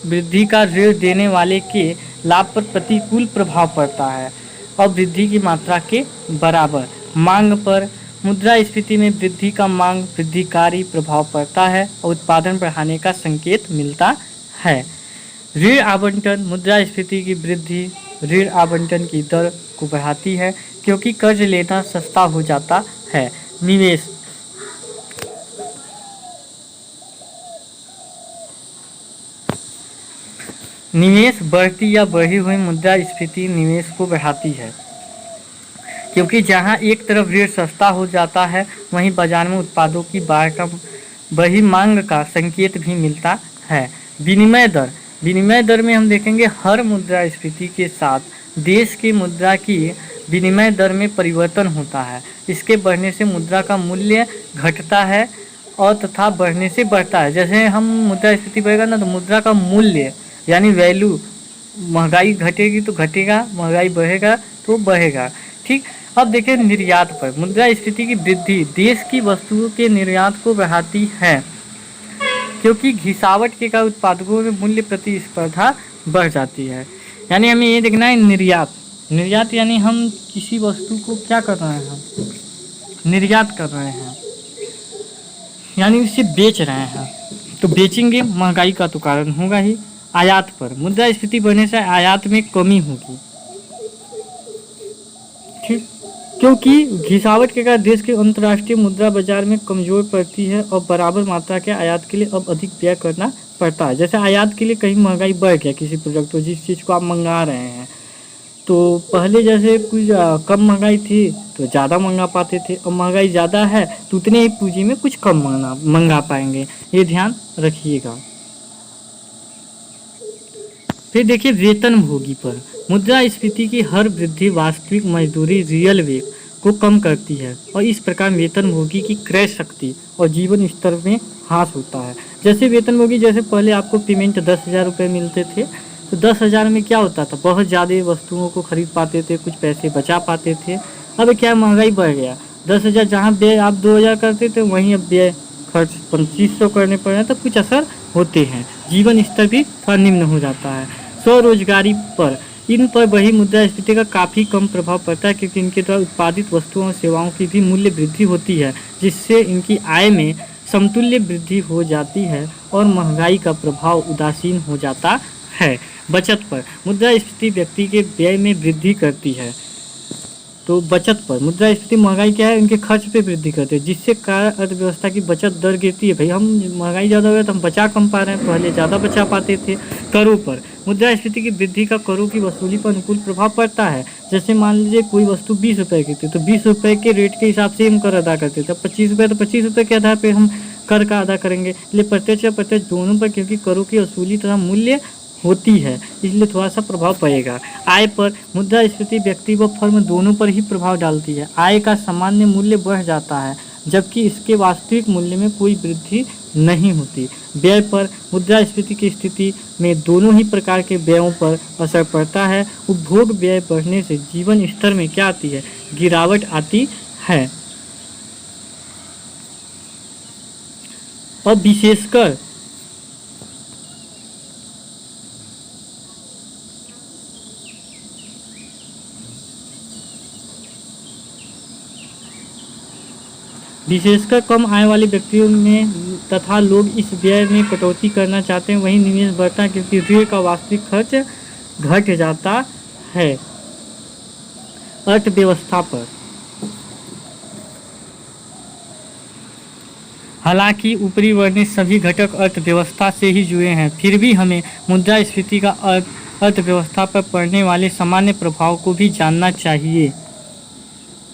वृद्धि का ऋण देने वाले के लाभ पर प्रतिकूल प्रभाव पड़ता है और वृद्धि की मात्रा के बराबर। मांग पर, मुद्रास्फीति में वृद्धि का मांग वृद्धिकारी प्रभाव पड़ता है और उत्पादन बढ़ाने का संकेत मिलता है। ऋण आवंटन, मुद्रास्फीति की वृद्धि ऋण आवंटन की दर को बढ़ाती है क्योंकि कर्ज लेना सस्ता हो जाता है। निवेश बढ़ती या बढ़ी हुई मुद्रास्फीति निवेश को बढ़ाती है, क्योंकि जहां एक तरफ ऋण सस्ता हो जाता है वहीं बाजार में उत्पादों की बढ़ी मांग का संकेत भी मिलता है। विनिमय दर में हम देखेंगे हर मुद्रास्फीति के साथ देश की मुद्रा की विनिमय दर में परिवर्तन होता है। इसके बढ़ने से मुद्रा का मूल्य घटता है और तथा बढ़ने से बढ़ता है। जैसे हम मुद्रास्फीति बढ़ेगा ना, तो मुद्रा का मूल्य यानी वैल्यू, महंगाई घटेगी तो घटेगा, महंगाई बढ़ेगा तो बढ़ेगा। ठीक, अब देखिए निर्यात पर, मुद्रास्फीति की वृद्धि देश की वस्तुओं के निर्यात को बढ़ाती है क्योंकि घिसावट के कारण उत्पादकों में मूल्य प्रतिस्पर्धा बढ़ जाती है। यानी हमें ये देखना है निर्यात यानी हम किसी वस्तु को क्या कर रहे हैं, हम निर्यात कर रहे हैं, यानी उसे बेच रहे हैं, तो बेचेंगे महंगाई का तो कारण होगा ही। आयात पर, मुद्रास्फीति बढ़ने से आयात में कमी होगी, ठीक, क्योंकि घिसावट के कारण देश के अंतर्राष्ट्रीय मुद्रा बाजार में कमजोर पड़ती है और बराबर मात्रा के आयात के लिए अब अधिक व्यय करना पड़ता है। जैसे आयात के लिए कहीं महंगाई बढ़ गया किसी प्रोडक्ट को, जिस चीज़ को आप मंगा रहे हैं, तो पहले जैसे कुछ कम महंगाई थी तो ज़्यादा मंगा पाते थे, अब महंगाई ज़्यादा है तो उतने ही पूंजी में कुछ कम मंगा पाएंगे, ये ध्यान रखिएगा। फिर देखिए वेतनभोगी पर मुद्रास्फीति की हर वृद्धि वास्तविक मजदूरी रियल वेज को कम करती है और इस प्रकार वेतनभोगी की क्रय शक्ति और जीवन स्तर में ह्रास होता है। जैसे वेतनभोगी, जैसे पहले आपको पेमेंट 10,000 रुपये मिलते थे तो 10,000 में क्या होता था, बहुत ज़्यादा वस्तुओं को खरीद पाते थे, कुछ पैसे बचा पाते थे। अब क्या महंगाई बढ़ गया, 10,000 जहाँ व्यय आप 2,000 करते थे वहीं अब व्यय खर्च 2,500 करने पड़ रहे हैं, तो कुछ असर होते हैं, जीवन स्तर भी थोड़ा निम्न हो जाता है। स्वरोजगारी पर इन पर वही मुद्रास्फीति का काफ़ी कम प्रभाव पड़ता है क्योंकि इनके द्वारा उत्पादित वस्तुओं और सेवाओं की भी मूल्य वृद्धि होती है जिससे इनकी आय में समतुल्य वृद्धि हो जाती है और महंगाई का प्रभाव उदासीन हो जाता है। बचत पर मुद्रास्फीति व्यक्ति के व्यय में वृद्धि करती है। तो बचत पर मुद्रास्फीति महंगाई क्या है, उनके खर्च पे वृद्धि करते हैं जिससे अर्थव्यवस्था की बचत दर गिरती है। भाई हम महंगाई ज़्यादा हो गया तो हम बचा कम पा रहे हैं, पहले ज़्यादा बचा पाते थे। करों पर मुद्रास्फीति की वृद्धि का करों की वसूली पर अनुकूल प्रभाव पड़ता है। जैसे मान लीजिए कोई वस्तु 20 रुपये की थी तो 20 रुपये के रेट के हिसाब से हम कर अदा करते थे। 25 रुपये तो 25 रुपये के आधार पर हम कर का अदा करेंगे। इसलिए प्रत्यक्ष या अप्रत्यक्ष दोनों पर क्योंकि करों की वसूली तथा मूल्य होती है इसलिए थोड़ा सा प्रभाव पड़ेगा। आय पर मुद्रास्फीति व्यक्ति व फर्म दोनों पर ही प्रभाव डालती है। आय का सामान्य मूल्य बढ़ जाता है जबकि इसके वास्तविक मूल्य में कोई वृद्धि नहीं होती। व्यय पर मुद्रास्फीति की स्थिति में दोनों ही प्रकार के व्ययों पर असर पड़ता है। उपभोग व्यय बढ़ने से जीवन स्तर में क्या आती है, गिरावट आती है। और विशेषकर कम आय वाले व्यक्तियों में तथा लोग इस व्यय में कटौती करना चाहते हैं, वहीं निवेश बढ़ता है क्योंकि ऋण का वास्तविक खर्च घट जाता है। अर्थव्यवस्था पर हालांकि ऊपरी वर्णित सभी घटक अर्थव्यवस्था से ही जुड़े हैं, फिर भी हमें मुद्रास्फीति का अर्थव्यवस्था पर पड़ने वाले सामान्य प्रभाव को भी जानना चाहिए।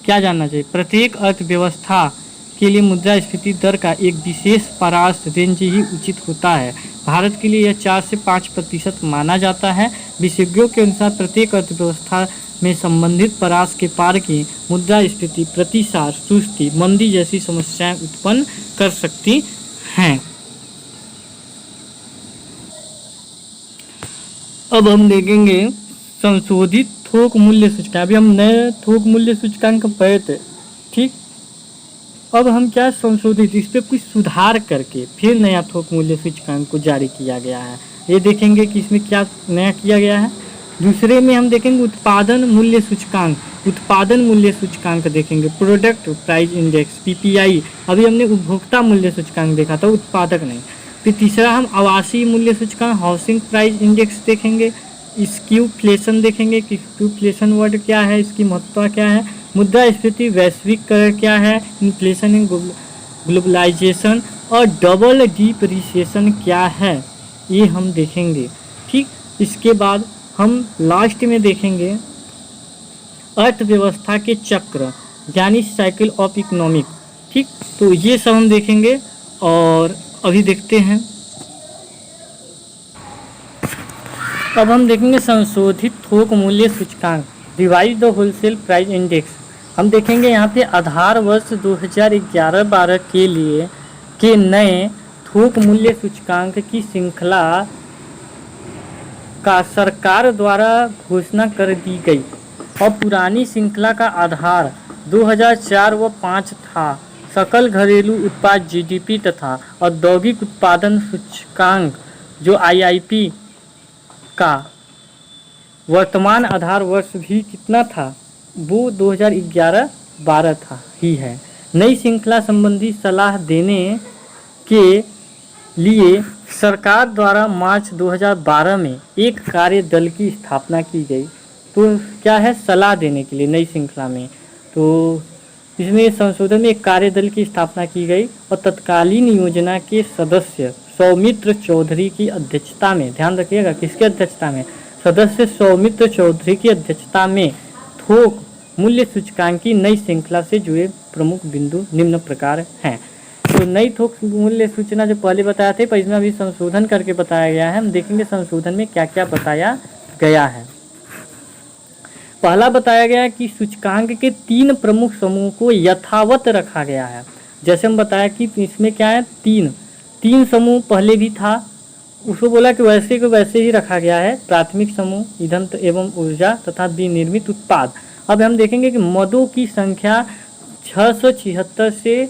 क्या जानना चाहिए? प्रत्येक अर्थव्यवस्था के लिए मुद्रास्फीति दर का एक विशेष परास रेंज ही उचित होता है। भारत के लिए यह 4 से 5% माना जाता है। विशेषज्ञों के अनुसार प्रत्येक अर्थव्यवस्था में संबंधित परास के पार की मुद्रास्फीति प्रतिसार, सुस्ती, मंदी जैसी समस्याएं उत्पन्न कर सकती हैं। अब हम देखेंगे संशोधित थोक मूल्य सूचकांक। अभी हम नए थोक मूल्य सूचकांक पढ़े थे, ठीक। अब हम क्या संशोधित, इस पर कुछ सुधार करके फिर नया थोक मूल्य सूचकांक को जारी किया गया है। ये देखेंगे कि इसमें क्या नया किया गया है। दूसरे में हम देखेंगे उत्पादन मूल्य सूचकांक। उत्पादन मूल्य सूचकांक देखेंगे, प्रोडक्ट प्राइस इंडेक्स PPI। अभी हमने उपभोक्ता मूल्य सूचकांक देखा था, उत्पादक नहीं। फिर तीसरा हम आवासीय मूल्य सूचकांक, हाउसिंग प्राइस इंडेक्स देखेंगे। स्क्यूफ्लेशन देखेंगे कि स्क्यूफ्लेशन वर्ड क्या है, इसकी महत्ता क्या है। मुद्रास्फीति वैश्विकरण क्या है, इन्फ्लेशन इन ग्लोबलाइजेशन, और डबल डिप्रिसिएशन क्या है, ये हम देखेंगे, ठीक। इसके बाद हम लास्ट में देखेंगे अर्थव्यवस्था के चक्र यानी साइकिल ऑफ इकोनॉमिक, ठीक। तो ये सब हम देखेंगे और अभी देखते हैं। अब हम देखेंगे संशोधित थोक मूल्य सूचकांक, revise the wholesale price index. हम देखेंगे यहाँ पे आधार वर्ष 2011-12 के लिए के नए थोक मूल्य सूचकांक की श्रृंखला का सरकार द्वारा घोषणा कर दी गई और पुरानी श्रृंखला का आधार 2004 व 5 था। सकल घरेलू उत्पाद GDP तथा औद्योगिक उत्पादन सूचकांक जो IIP का वर्तमान आधार वर्ष भी कितना था, वो 2011-12 था ही है। नई श्रृंखला संबंधी सलाह देने के लिए सरकार द्वारा मार्च 2012 में एक कार्य दल की स्थापना की गई। तो क्या है, सलाह देने के लिए नई श्रृंखला में, तो इसमें संशोधन में एक कार्य दल की स्थापना की गई और तत्कालीन योजना के सदस्य सौमित्र चौधरी की अध्यक्षता में, ध्यान रखिएगा किसकी अध्यक्षता में, सदस्य सौमित्र चौधरी की अध्यक्षता में थोक मूल्य सूचकांक की नई श्रृंखला से जुड़े प्रमुख बिंदु निम्न प्रकार हैं। तो नई थोक मूल्य सूचना जो पहले बताया थे, पर इसमें अभी संशोधन करके बताया गया है। हम देखेंगे संशोधन में क्या क्या बताया गया है। पहला बताया गया कि सूचकांक के 3 प्रमुख समूह को यथावत रखा गया है। जैसे हम बताया कि इसमें क्या है, तीन समूह पहले भी था, उसको बोला कि वैसे को वैसे ही रखा गया है। प्राथमिक समूह, ईंधन एवं ऊर्जा तथा विनिर्मित उत्पाद। अब हम देखेंगे कि मदों की संख्या 676 से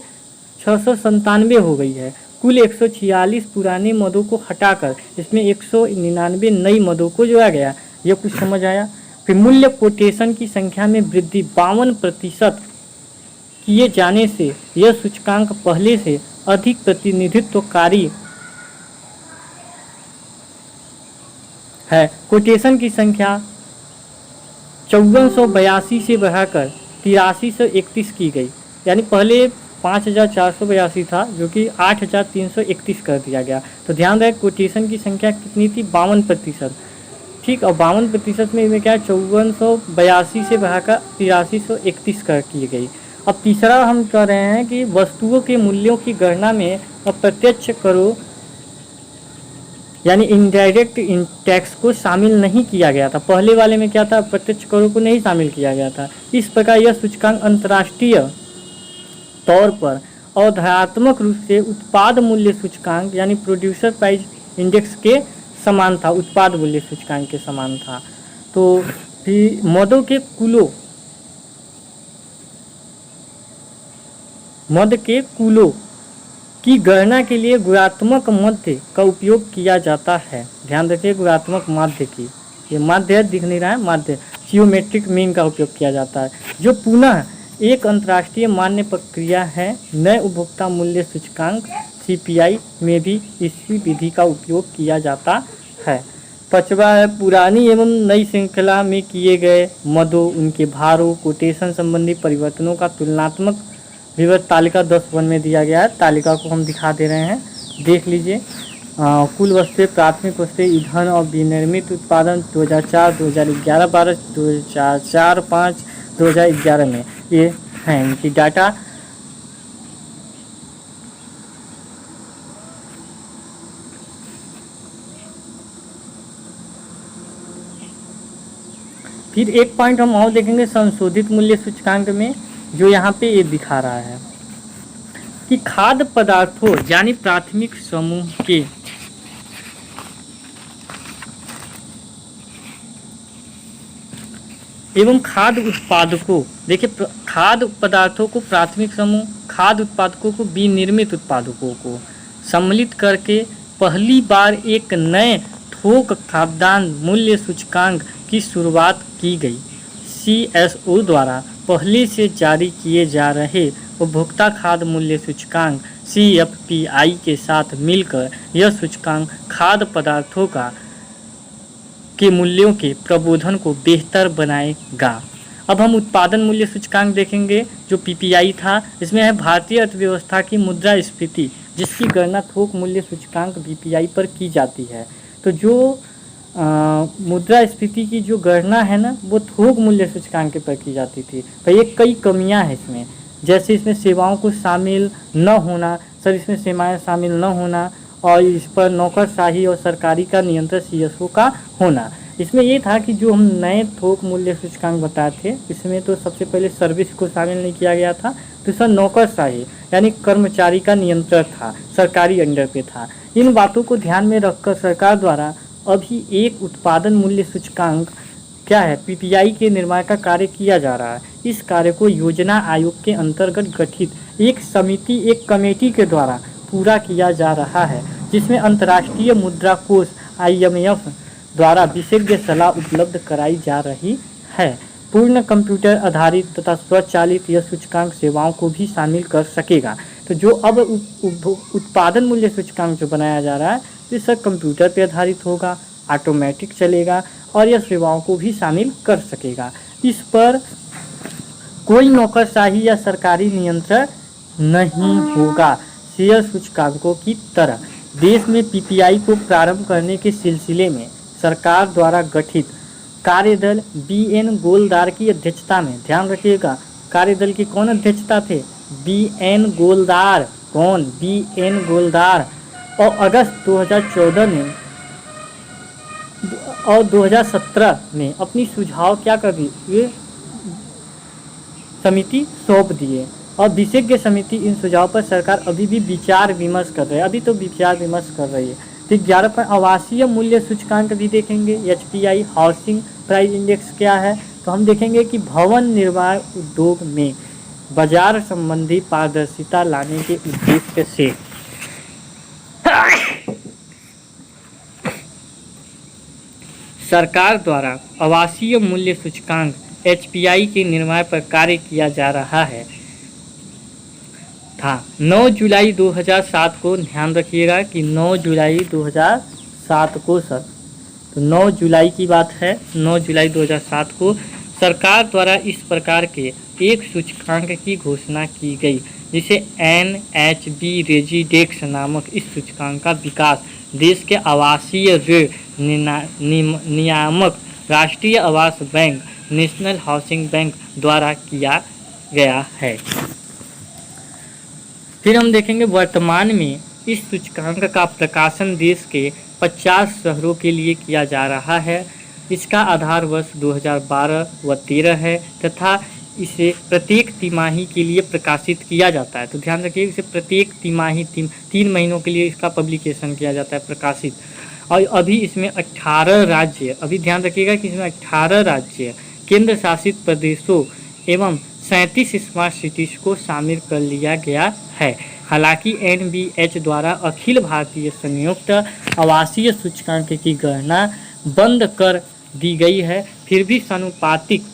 697 हो गई है। कुल 146 पुराने मदों को हटाकर इसमें 199 नई मदों को जोड़ा गया। यह कुछ समझ आया। फिर मूल्य कोटेशन की संख्या में वृद्धि 52% किए जाने से यह सूचकांक पहले से अधिक प्रतिनिधित्वकारी है। कोटेशन की संख्या 5482 से बढ़ाकर 8331 की गई, यानी पहले 5482 था जो कि 8331 कर दिया गया। तो ध्यान रहे कोटेशन की संख्या कितनी थी, 52%। ठीक, और 52% में क्या 5482 से बढ़ाकर 8331 कर की गई। अब तीसरा हम कह रहे हैं कि वस्तुओं के मूल्यों की गणना में अप्रत्यक्ष करों यानी इनडायरेक्ट टैक्स को शामिल नहीं किया गया था। पहले वाले में क्या था, अप्रत्यक्ष करों को नहीं शामिल किया गया था। इस प्रकार यह सूचकांक अंतर्राष्ट्रीय तौर पर अवधारणात्मक रूप से उत्पाद मूल्य सूचकांक यानी प्रोड्यूसर प्राइस इंडेक्स के समान था, उत्पाद मूल्य सूचकांक के समान था। तो फिर मदों के कुलों की गणना के लिए गुणात्मक माध्य का उपयोग किया जाता है। ध्यान रखिए, गुणात्मक माध्य की, ये माध्य है, दिख नहीं रहा है, माध्य जियोमेट्रिक मीन का उपयोग किया जाता है, जो पुनः एक अंतर्राष्ट्रीय मान्य प्रक्रिया है। नए उपभोक्ता मूल्य सूचकांक CPI में भी इसी विधि का उपयोग किया जाता है। पांचवा है पुरानी एवं नई श्रृंखला में किए गए मदों, उनके भारों, कोटेशन संबंधी परिवर्तनों का तुलनात्मक विवरण तालिका 10(1) में दिया गया है। तालिका को हम दिखा दे रहे हैं, देख लीजिए। कुल वस्तुएं, प्राथमिक वस्तुएं, ईंधन और विनिर्मित उत्पादन 2004, 2011, 12, 2004, 5, 2011 में ये हैं इनकी डाटा। फिर एक पॉइंट हम और देखेंगे संशोधित मूल्य सूचकांक में, जो यहाँ पे ये दिखा रहा है कि खाद्य पदार्थों यानी प्राथमिक समूह के एवं खाद्य उत्पादकों, देखिए खाद्य पदार्थों को प्राथमिक समूह, खाद्य उत्पादकों को विनिर्मित उत्पादकों को सम्मिलित करके पहली बार एक नए थोक खाद्यान्न मूल्य सूचकांक की शुरुआत की गई। CSO द्वारा पहले से जारी किए जा रहे उपभोक्ता खाद्य मूल्य सूचकांक CFPI के साथ मिलकर यह सूचकांक खाद्य पदार्थों के मूल्यों के प्रबोधन को बेहतर बनाएगा। अब हम उत्पादन मूल्य सूचकांक देखेंगे जो PPI था। इसमें है भारतीय अर्थव्यवस्था की मुद्रास्फीति, जिसकी गणना थोक मूल्य सूचकांक BPI पर की जाती है। तो जो मुद्रास्फीति की जो गणना है ना, वो थोक मूल्य सूचकांक पर की जाती थी। तो ये कई कमियां हैं इसमें, जैसे इसमें सेवाओं को शामिल न होना, सर इसमें सेवाएं शामिल न होना, और इस पर नौकरशाही और सरकारी का नियंत्रण CSO का होना। इसमें ये था कि जो हम नए थोक मूल्य सूचकांक बताए थे, इसमें तो सबसे पहले सर्विस को शामिल नहीं किया गया था। दूसरा नौकरशाही यानी कर्मचारी का नियंत्रण था, सरकारी अंडर पे था। इन बातों को ध्यान में रखकर सरकार द्वारा अभी एक उत्पादन मूल्य सूचकांक क्या है, PPI के निर्माण का कार्य किया जा रहा है। इस कार्य को योजना आयोग के अंतर्गत गठित एक समिति, एक कमेटी के द्वारा पूरा किया जा रहा है, जिसमें अंतर्राष्ट्रीय मुद्रा कोष IMF द्वारा विशेषज्ञ सलाह उपलब्ध कराई जा रही है। पूर्ण कंप्यूटर आधारित तथा स्वचालित यह सूचकांक सेवाओं को भी शामिल कर सकेगा। तो जो अब उत्पादन मूल्य सूचकांक जो बनाया जा रहा है, ये सब कंप्यूटर पर आधारित होगा, ऑटोमेटिक चलेगा और यह सेवाओं को भी शामिल कर सकेगा। इस पर कोई नौकरशाही या सरकारी नियंत्रण नहीं होगा। शेयर सूचकांकों की तरह देश में PPI को प्रारंभ करने के सिलसिले में सरकार द्वारा गठित कार्यदल बी.एन. गोलदार की अध्यक्षता में, ध्यान रखिएगा कार्यदल की कौन अध्यक्षता थे, बी.एन. गोलदार, कौन, बी.एन. गोलदार, और अगस्त 2014 में और 2017 में अपनी सुझाव क्या कर दी, ये समिति सौंप दिए और विशेषज्ञ समिति इन सुझाव पर सरकार अभी भी विचार विमर्श कर रही है, अभी तो विचार विमर्श कर रही है। फिर 11 पर आवासीय मूल्य सूचकांक भी देखेंगे, एचपीआई हाउसिंग प्राइस इंडेक्स क्या है, तो हम देखेंगे कि भवन निर्माण उद्योग में बाजार संबंधी पारदर्शिता लाने के उद्देश्य से सरकार द्वारा आवासीय मूल्य सूचकांक एचपीआई के निर्माण पर कार्य किया जा रहा है था। 9 जुलाई 2007 को, ध्यान रखिएगा कि 9 जुलाई 2007 को सर, तो 9 जुलाई की बात है, 9 जुलाई 2007 को सरकार द्वारा इस प्रकार के एक सूचकांक की घोषणा की गई जिसे NHB रेजिडेक्स नामक इस सूचकांक का विकास देश के आवासीय ऋण नियामक राष्ट्रीय आवास बैंक नेशनल हाउसिंग बैंक द्वारा किया गया है। फिर हम देखेंगे वर्तमान में इस सूचकांक का प्रकाशन देश के 50 शहरों के लिए किया जा रहा है। इसका आधार वर्ष 2012 व 13 है तथा इसे प्रत्येक तिमाही के लिए प्रकाशित किया जाता है। तो ध्यान रखिए इसे प्रत्येक तिमाही 3 महीनों के लिए इसका पब्लिकेशन किया जाता है, प्रकाशित। और अभी इसमें 18 राज्य, अभी ध्यान रखिएगा कि इसमें 18 राज्य, केंद्र शासित प्रदेशों एवं 37 स्मार्ट सिटीज को शामिल कर लिया गया है। हालांकि NBH द्वारा अखिल भारतीय संयुक्त आवासीय सूचकांक की गणना बंद कर दी गई है, फिर भी समानुपातिक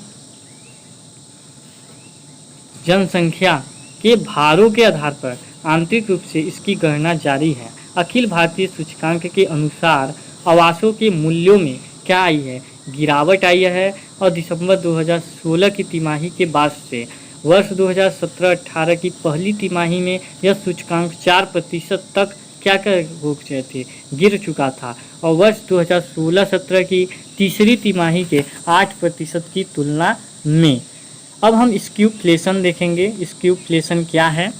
जनसंख्या के भारों के आधार पर आंतरिक रूप से इसकी गणना जारी है। अखिल भारतीय सूचकांक के अनुसार आवासों के मूल्यों में क्या आई है, गिरावट आई है और दिसंबर 2016 की तिमाही के बाद से वर्ष 2017-18 की पहली तिमाही में यह सूचकांक 4% तक क्या हो गए थे, गिर चुका था और वर्ष 2016-17 की तीसरी तिमाही के 8% की तुलना में। अब हम स्क्यूफ्लेशन देखेंगे। स्क्यूफ्लेशन क्या है?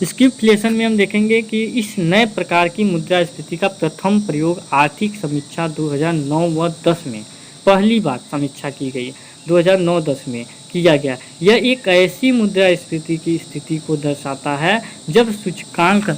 स्क्यूफ्लेशन में हम देखेंगे कि इस नए प्रकार की मुद्रास्फीति का प्रथम प्रयोग आर्थिक समीक्षा 2009 व 10 में पहली बार समीक्षा की गई, 2009-10 में किया गया। यह एक ऐसी मुद्रास्फीति की स्थिति को दर्शाता है जब सूचकांक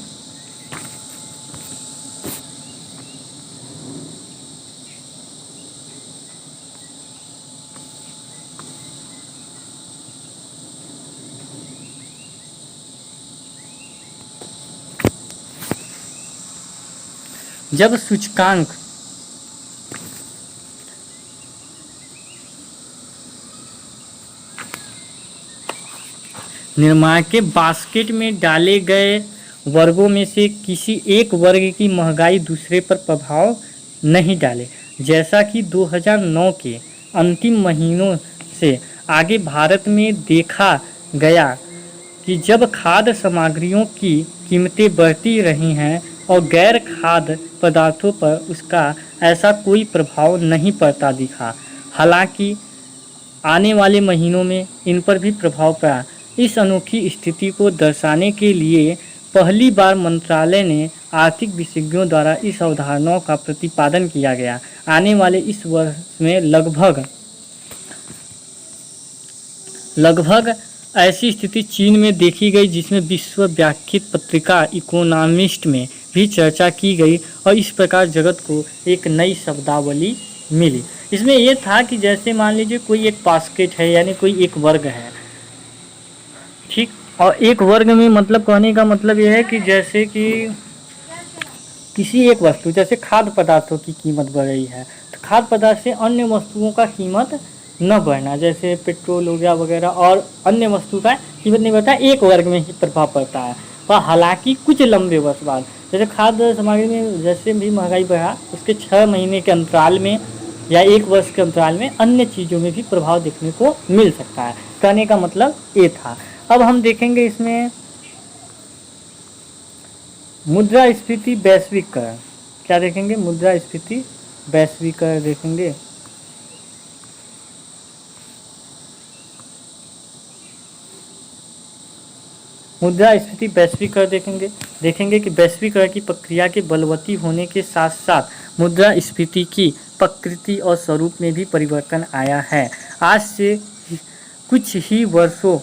निर्माण के बास्केट में डाले गए वर्गों में से किसी एक वर्ग की महंगाई दूसरे पर प्रभाव नहीं डाले। जैसा कि 2009 के अंतिम महीनों से आगे भारत में देखा गया कि जब खाद्य सामग्रियों की कीमतें बढ़ती रही हैं और गैर खाद्य पदार्थों पर उसका ऐसा कोई प्रभाव नहीं पड़ता दिखा, हालांकि आने वाले महीनों में इन पर भी प्रभाव पड़ा। इस अनोखी स्थिति को दर्शाने के लिए पहली बार मंत्रालय ने आर्थिक विशेषज्ञों द्वारा इस अवधारणा का प्रतिपादन किया गया। आने वाले इस वर्ष में लगभग ऐसी स्थिति चीन में देखी गई जिसमें विश्व व्याख्यित पत्रिका इकोनॉमिस्ट में भी चर्चा की गई और इस प्रकार जगत को एक नई शब्दावली मिली। इसमें यह था कि जैसे मान लीजिए कोई एक बास्केट है, यानी कोई एक वर्ग है, ठीक, और एक वर्ग में मतलब कहने का मतलब यह है कि जैसे कि किसी एक वस्तु, जैसे खाद्य पदार्थों की कीमत बढ़ रही है तो खाद्य पदार्थ से अन्य वस्तुओं का कीमत न बढ़ना, जैसे पेट्रोल हो गया वगैरह और अन्य वस्तु का कीमत नहीं बढ़ता, एक वर्ग में ही प्रभाव पड़ता है। पर हालांकि कुछ लंबे वर्ष बाद जैसे खाद्य सामग्री में जैसे भी महंगाई बढ़ा, उसके 6 महीने के अंतराल में या 1 वर्ष के अंतराल में अन्य चीज़ों में भी प्रभाव देखने को मिल सकता है। कहने का मतलब ये था। अब हम देखेंगे इसमें मुद्रास्फीति वैश्वीकरण, क्या देखेंगे, मुद्रास्फीति वैश्वीकरण देखेंगे। मुद्रास्फीति वैश्वीकरण देखेंगे कि वैश्वीकरण की प्रक्रिया के बलवती होने के साथ साथ मुद्रास्फीति की प्रकृति और स्वरूप में भी परिवर्तन आया है। आज से कुछ ही वर्षों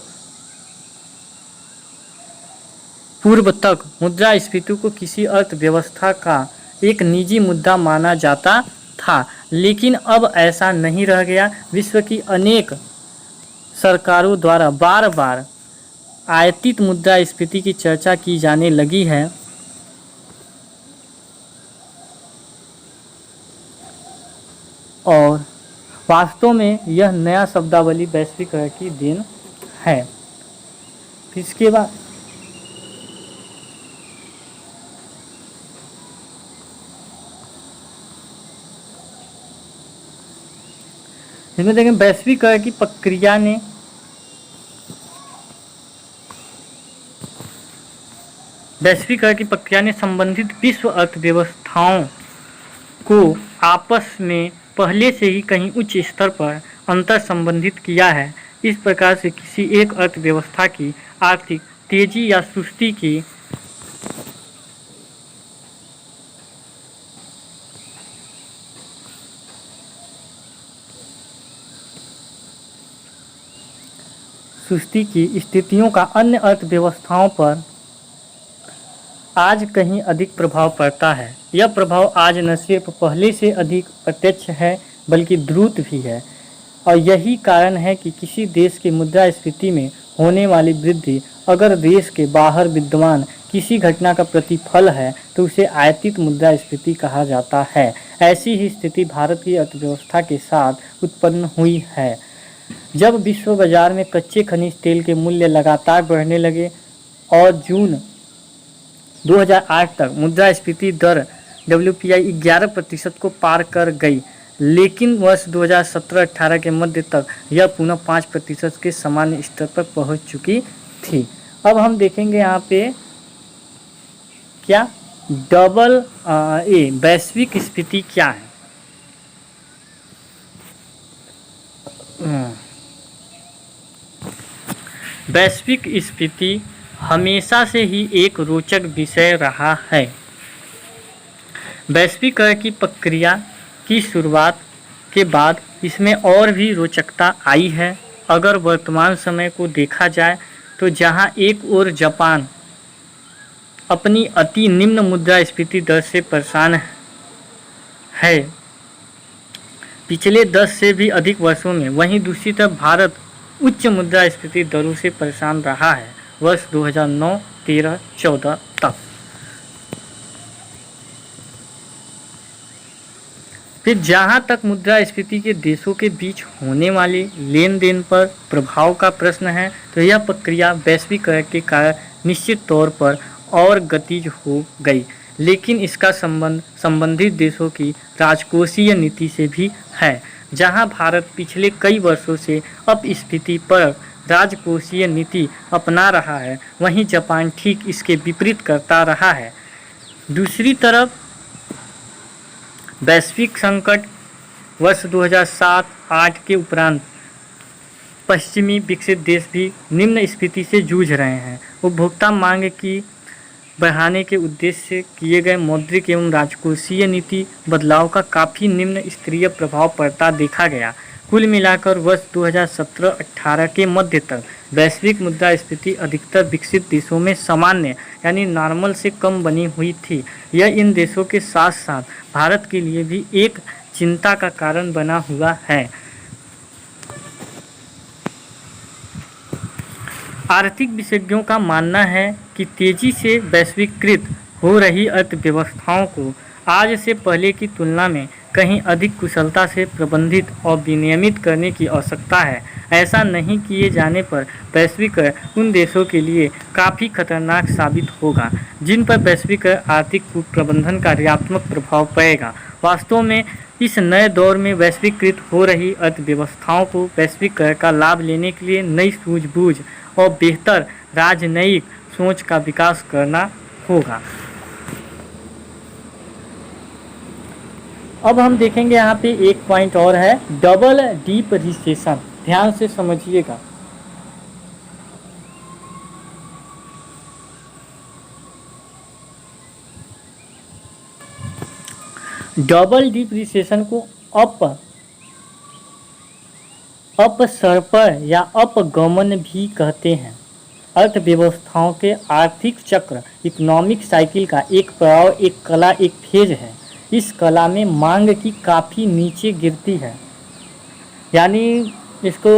पूर्व तक मुद्रास्फीति को किसी अर्थव्यवस्था का एक निजी मुद्दा माना जाता था, लेकिन अब ऐसा नहीं रह गया। विश्व की अनेक सरकारों द्वारा बार बार आयातित मुद्रास्फीति की चर्चा की जाने लगी है और वास्तव में यह नया शब्दावली वैश्वीकरण की देन है। इसके बाद इसमें देखें वैश्वीकरण की प्रक्रिया ने संबंधित विश्व अर्थव्यवस्थाओं को आपस में पहले से ही कहीं उच्च स्तर पर अंतर संबंधित किया है। इस प्रकार से किसी एक अर्थव्यवस्था की आर्थिक तेजी या सुस्ती की स्थितियों का अन्य अर्थव्यवस्थाओं पर आज कहीं अधिक प्रभाव पड़ता है। यह प्रभाव आज न सिर्फ पहले से अधिक प्रत्यक्ष है बल्कि द्रुत भी है और यही कारण है कि किसी देश की मुद्रास्फीति में होने वाली वृद्धि अगर देश के बाहर विद्यमान किसी घटना का प्रतिफल है तो उसे आयातित मुद्रास्फीति कहा जाता है। ऐसी ही स्थिति भारत की अर्थव्यवस्था के साथ उत्पन्न हुई है। जब विश्व बाजार में कच्चे खनिज तेल के मूल्य लगातार बढ़ने लगे और जून 2008 तक मुद्रास्फीति दर WPI 11% को पार कर गई, लेकिन वर्ष 2017-18 के मध्य तक यह पुनः 5% के सामान्य स्तर पर पहुंच चुकी थी। अब हम देखेंगे यहाँ पे क्या वैश्विक स्फीति क्या है। वैश्विक स्फीति हमेशा से ही एक रोचक विषय रहा है। वैश्वीकरण की प्रक्रिया की शुरुआत के बाद इसमें और भी रोचकता आई है। अगर वर्तमान समय को देखा जाए तो जहां एक ओर जापान अपनी अति निम्न मुद्रास्फीति दर से परेशान है पिछले 10 से भी अधिक वर्षों में, वहीं दूसरी तरफ भारत उच्च मुद्रास्फीति दरों से परेशान रहा है वर्ष 2009, 13, 14 तक। फिर जहां तक मुद्रास्फीति के देशों के बीच होने वाले लेन देन पर प्रभाव का प्रश्न है तो यह प्रक्रिया वैश्वीकरण के कारण निश्चित तौर पर और गतिज हो गई, लेकिन इसका संबंध संबंधित देशों की राजकोषीय नीति से भी है। जहां भारत पिछले कई वर्षों से अपस्फीति पर राजकोषीय नीति अपना रहा है, वहीं जापान ठीक इसके विपरीत करता रहा है। दूसरी तरफ वैश्विक संकट वर्ष 2007-8 के उपरांत पश्चिमी विकसित देश भी निम्न स्फीति से जूझ रहे हैं। उपभोक्ता मांग की बढ़ाने के उद्देश्य से किए गए मौद्रिक एवं राजकोषीय नीति बदलाव का काफ़ी निम्न स्तरीय प्रभाव पड़ता देखा गया। कुल मिलाकर वर्ष 2017-18 के मध्य तक वैश्विक मुद्रास्फीति अधिकतर विकसित देशों में सामान्य यानी नॉर्मल से कम बनी हुई थी। यह इन देशों के साथ साथ भारत के लिए भी एक चिंता का कारण बना हुआ है। आर्थिक विशेषज्ञों का मानना है कि तेजी से वैश्वीकृत हो रही अर्थव्यवस्थाओं को आज से पहले की तुलना में कहीं अधिक कुशलता से प्रबंधित और विनियमित करने की आवश्यकता है। ऐसा नहीं किए जाने पर वैश्वीकरण उन देशों के लिए काफ़ी खतरनाक साबित होगा जिन पर वैश्वीकरण आर्थिक प्रबंधन का ऋणात्मक प्रभाव पड़ेगा। वास्तव में इस नए दौर में वैश्वीकृत हो रही अर्थव्यवस्थाओं को वैश्वीकरण का लाभ लेने के लिए नई सूझबूझ और बेहतर राजनयिक सोच का विकास करना होगा। अब हम देखेंगे यहाँ पे एक पॉइंट और है, डबल डीप रिसेशन। ध्यान से समझिएगा। डबल डीप रिसेशन को अपसर्पर या अपगमन भी कहते हैं। अर्थव्यवस्थाओं के आर्थिक चक्र इकोनॉमिक साइकिल का एक पड़ाव, एक कला, एक फेज है। इस कला में मांग की काफ़ी नीचे गिरती है, यानी इसको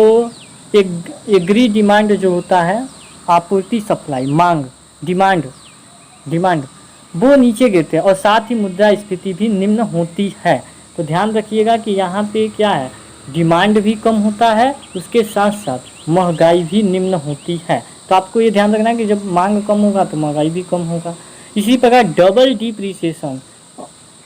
एग्री डिमांड जो होता है, आपूर्ति सप्लाई, मांग डिमांड वो नीचे गिरते हैं और साथ ही मुद्रास्फीति भी निम्न होती है। तो ध्यान रखिएगा कि यहाँ पे क्या है, डिमांड भी कम होता है, उसके साथ साथ महंगाई भी निम्न होती है। तो आपको ये ध्यान रखना है कि जब मांग कम होगा तो महंगाई भी कम होगा। इसी प्रकार डबल डिप्रिसिएशन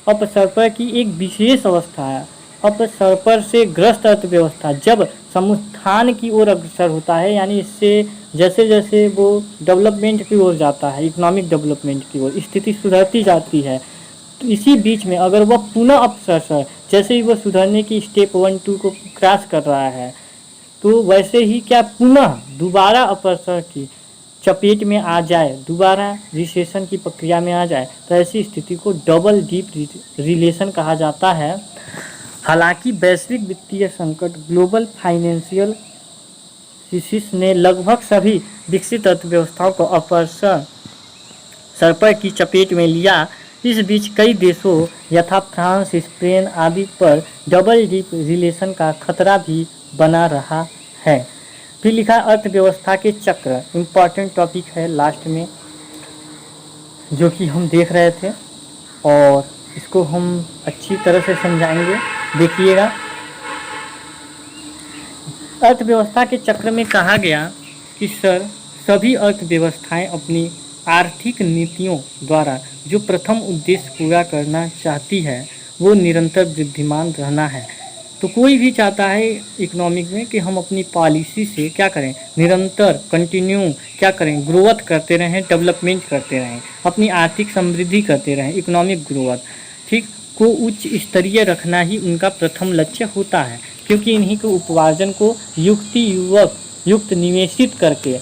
अपसर्पर की एक विशेष अवस्था है। अपसर्पर से ग्रस्त अर्थव्यवस्था जब समुत्थान की ओर अग्रसर होता है, यानी इससे जैसे जैसे वो डेवलपमेंट की ओर जाता है, इकोनॉमिक डेवलपमेंट की ओर स्थिति सुधरती जाती है, तो इसी बीच में अगर वह पुनः अपसर्पर, जैसे ही वह सुधरने की स्टेप 1 2 को क्रॉस कर रहा है, तो वैसे ही क्या पुनः दोबारा अपसर्पर की चपेट में आ जाए, दोबारा रिसेशन की प्रक्रिया में आ जाए, तो ऐसी स्थिति को डबल डीप रिलेशन कहा जाता है। हालांकि वैश्विक वित्तीय संकट, ग्लोबल फाइनेंशियल क्राइसिस ने लगभग सभी विकसित अर्थव्यवस्थाओं को अपसर्पर की चपेट में लिया। इस बीच कई देशों यथा फ्रांस, स्पेन आदि पर डबल डीप रिलेशन का खतरा भी बना रहा है। फिर लिखा अर्थव्यवस्था के चक्र, इम्पॉर्टेंट टॉपिक है लास्ट में जो कि हम देख रहे थे और इसको हम अच्छी तरह से समझाएंगे, देखिएगा। अर्थव्यवस्था के चक्र में कहा गया कि सभी अर्थव्यवस्थाएं अपनी आर्थिक नीतियों द्वारा जो प्रथम उद्देश्य पूरा करना चाहती है वो निरंतर वृद्धिमान रहना है। तो कोई भी चाहता है इकोनॉमिक में कि हम अपनी पॉलिसी से क्या करें, निरंतर कंटिन्यू क्या करें, ग्रोथ करते रहें, डेवलपमेंट करते रहें, अपनी आर्थिक समृद्धि करते रहें, इकोनॉमिक ग्रोथ ठीक को उच्च स्तरीय रखना ही उनका प्रथम लक्ष्य होता है। क्योंकि इन्हीं के उपार्जन को युक्त निवेशित करके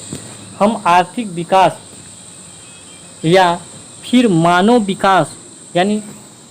हम आर्थिक विकास या फिर मानव विकास यानी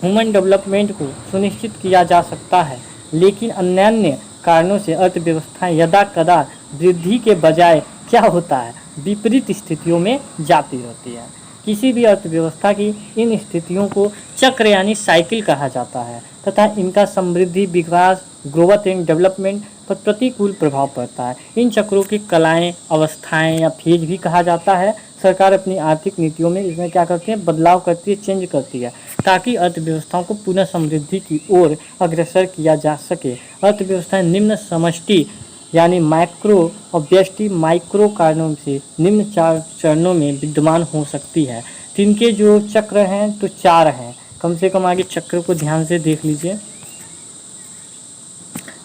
ह्यूमन डेवलपमेंट को सुनिश्चित किया जा सकता है। लेकिन अन्य कारणों से अर्थव्यवस्थाएं यदा कदा वृद्धि के बजाय क्या होता है, विपरीत स्थितियों में जाती रहती है। किसी भी अर्थव्यवस्था की इन स्थितियों को चक्र यानी साइकिल कहा जाता है तथा इनका समृद्धि, विकास, ग्रोथ एंड डेवलपमेंट पर प्रतिकूल प्रभाव पड़ता है। इन चक्रों की कलाएं, अवस्थाएं या फेज भी कहा जाता है। सरकार अपनी आर्थिक नीतियों में इसमें क्या करती है, बदलाव करती है, चेंज करती है ताकि अर्थव्यवस्थाओं को पुनः समृद्धि की ओर अग्रसर किया जा सके। अर्थव्यवस्थाएं निम्न समष्टि यानी माइक्रो और व्यष्टि माइक्रो कारणों से निम्न 4 चरणों में विद्यमान हो सकती है। तिनके जो चक्र हैं तो 4 हैं, कम से कम आगे चक्र को ध्यान से देख लीजिए।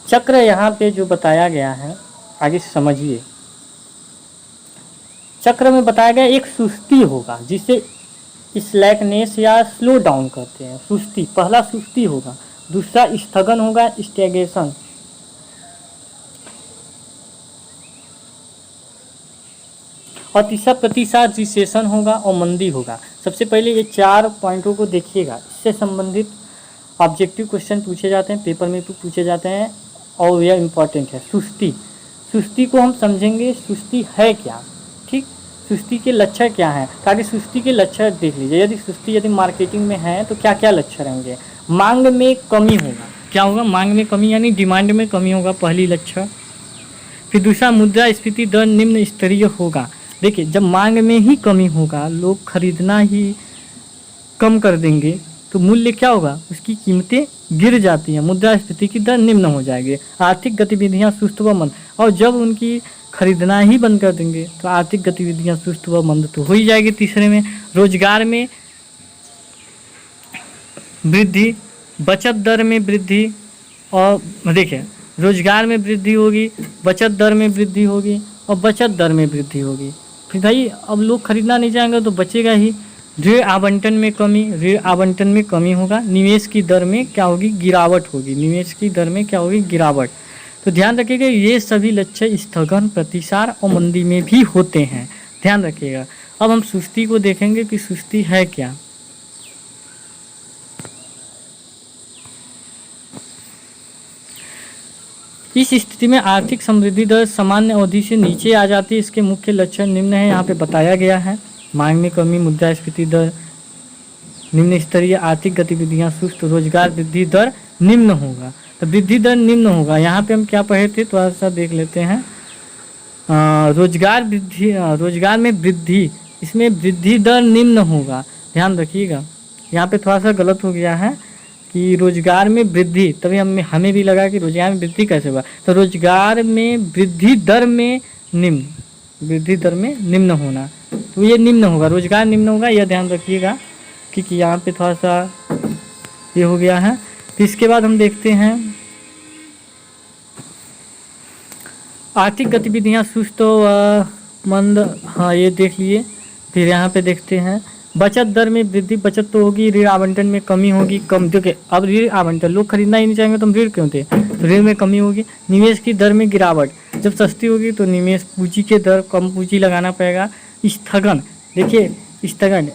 चक्र यहाँ पे जो बताया गया है आगे समझिए। चक्र में बताया गया एक सुस्ती होगा जिसे स्लैकनेस या स्लो डाउन कहते हैं। सुस्ती, पहला सुस्ती होगा, दूसरा स्थगन होगा, स्टैग्नेशन, और तीसरा प्रतिसाद रिसेशन होगा और मंदी होगा। सबसे पहले ये 4 पॉइंटों को देखिएगा, इससे संबंधित ऑब्जेक्टिव क्वेश्चन पूछे जाते हैं, पेपर में भी पूछे जाते हैं और यह इम्पॉर्टेंट है। सुस्ती को हम समझेंगे, सुस्ती है क्या, ठीक, सुस्ती के लक्षण क्या हैं, ताकि सुस्ती के लक्षण देख लीजिए। यदि मार्केटिंग में है तो क्या क्या लक्षण रहेंगे। मांग में कमी होगा, क्या होगा, मांग में कमी यानी डिमांड में कमी होगा, पहली लक्षण। फिर दूसरा मुद्रास्फीति दर निम्न स्तरीय होगा। देखिए जब मांग में ही कमी होगा, लोग खरीदना ही कम कर देंगे तो मूल्य क्या होगा, उसकी कीमतें गिर जाती हैं, मुद्रास्फीति की दर निम्न हो जाएगी। आर्थिक गतिविधियां सुस्त व मंद, और जब उनकी खरीदना ही बंद कर देंगे तो आर्थिक गतिविधियां सुस्त व मंद तो हो ही जाएगी। तीसरे में रोजगार में वृद्धि, बचत दर में वृद्धि, और देखिए रोजगार में वृद्धि होगी, बचत दर में वृद्धि होगी और बचत दर में वृद्धि होगी। फिर भाई अब लोग खरीदना नहीं चाहेंगे तो बचेगा ही, ऋण आवंटन में कमी, ऋण आवंटन में कमी होगा। निवेश की दर में क्या होगी, गिरावट होगी। निवेश की दर में क्या होगी, गिरावट। तो ध्यान रखिएगा ये सभी लक्षण स्थगन, प्रतिसार और मंदी में भी होते हैं, ध्यान रखिएगा। अब हम सुस्ती को देखेंगे कि सुस्ती है क्या। इस स्थिति में आर्थिक समृद्धि दर सामान्य अवधि से नीचे आ जाती है। इसके मुख्य लक्षण निम्न है, यहाँ पे बताया गया है। मांग में कमी, मुद्रास्फीति दर निम्न स्तरीय, आर्थिक गतिविधियां सुस्त, रोजगार वृद्धि दर निम्न होगा। तो वृद्धि दर निम्न होगा, यहाँ पे हम क्या पढ़े थे, थोड़ा सा देख लेते हैं। रोजगार वृद्धि, रोजगार में वृद्धि, इसमें वृद्धि दर निम्न होगा, ध्यान रखिएगा। यहाँ पे थोड़ा सा गलत हो गया है कि रोजगार में वृद्धि, तभी हमें भी लगा कि रोजगार में वृद्धि कैसे होगा। तो रोजगार में वृद्धि दर में निम्न, वृद्धि दर में निम्न होना, तो ये निम्न होगा, रोजगार निम्न होगा, यह ध्यान रखिएगा क्योंकि यहाँ पे थोड़ा सा ये हो गया है। तो इसके बाद हम देखते हैं आर्थिक गतिविधियाँ सुस्त व मंद, हाँ ये देख लिए। फिर यहाँ पे देखते हैं बचत दर में वृद्धि, बचत तो होगी, ऋण आवंटन में कमी होगी, कम। देखिए अब ऋण आवंटन, लोग खरीदना ही नहीं चाहेंगे तो हम ऋण क्यों थे, तो ऋण में कमी होगी। निवेश की दर में गिरावट, जब सस्ती होगी तो निवेश पूंजी के दर, कम पूंजी लगाना पड़ेगा। स्थगन, देखिए स्थगन,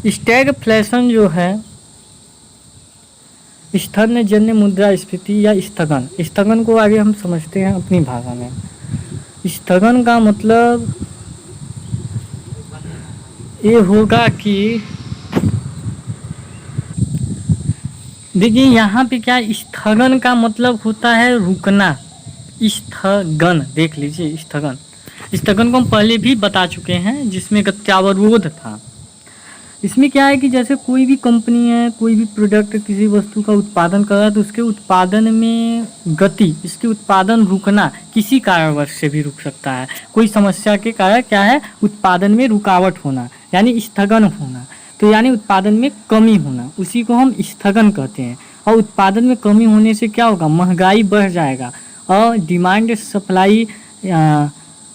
स्टैगफ्लेशन जो है, स्थगनजन्य मुद्रास्फीति या स्थगन। स्थगन को आगे हम समझते हैं अपनी भाषा में। स्थगन का मतलब ये होगा कि देखिए यहाँ पे क्या, स्थगन का मतलब होता है रुकना। स्थगन देख लीजिए, स्थगन, स्थगन को हम पहले भी बता चुके हैं जिसमें गत्यावरोध था। इसमें क्या है कि जैसे कोई भी कंपनी है, कोई भी प्रोडक्ट, किसी वस्तु का उत्पादन कर रहा है तो उसके उत्पादन में गति, इसके उत्पादन रुकना किसी कारणवश से भी रुक सकता है। कोई समस्या के कारण क्या है, उत्पादन में रुकावट होना, यानी स्थगन होना। तो यानी उत्पादन में कमी होना, उसी को हम स्थगन कहते हैं। और उत्पादन में कमी होने से क्या होगा, महंगाई बढ़ जाएगा और डिमांड सप्लाई,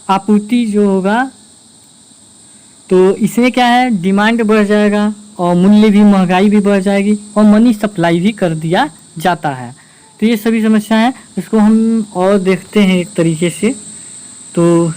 आपूर्ति जो होगा, तो इसमें क्या है, डिमांड बढ़ जाएगा और मूल्य भी, महंगाई भी बढ़ जाएगी और मनी सप्लाई भी कर दिया जाता है। तो ये सभी समस्याएं हैं, इसको हम और देखते हैं एक तरीके से। तो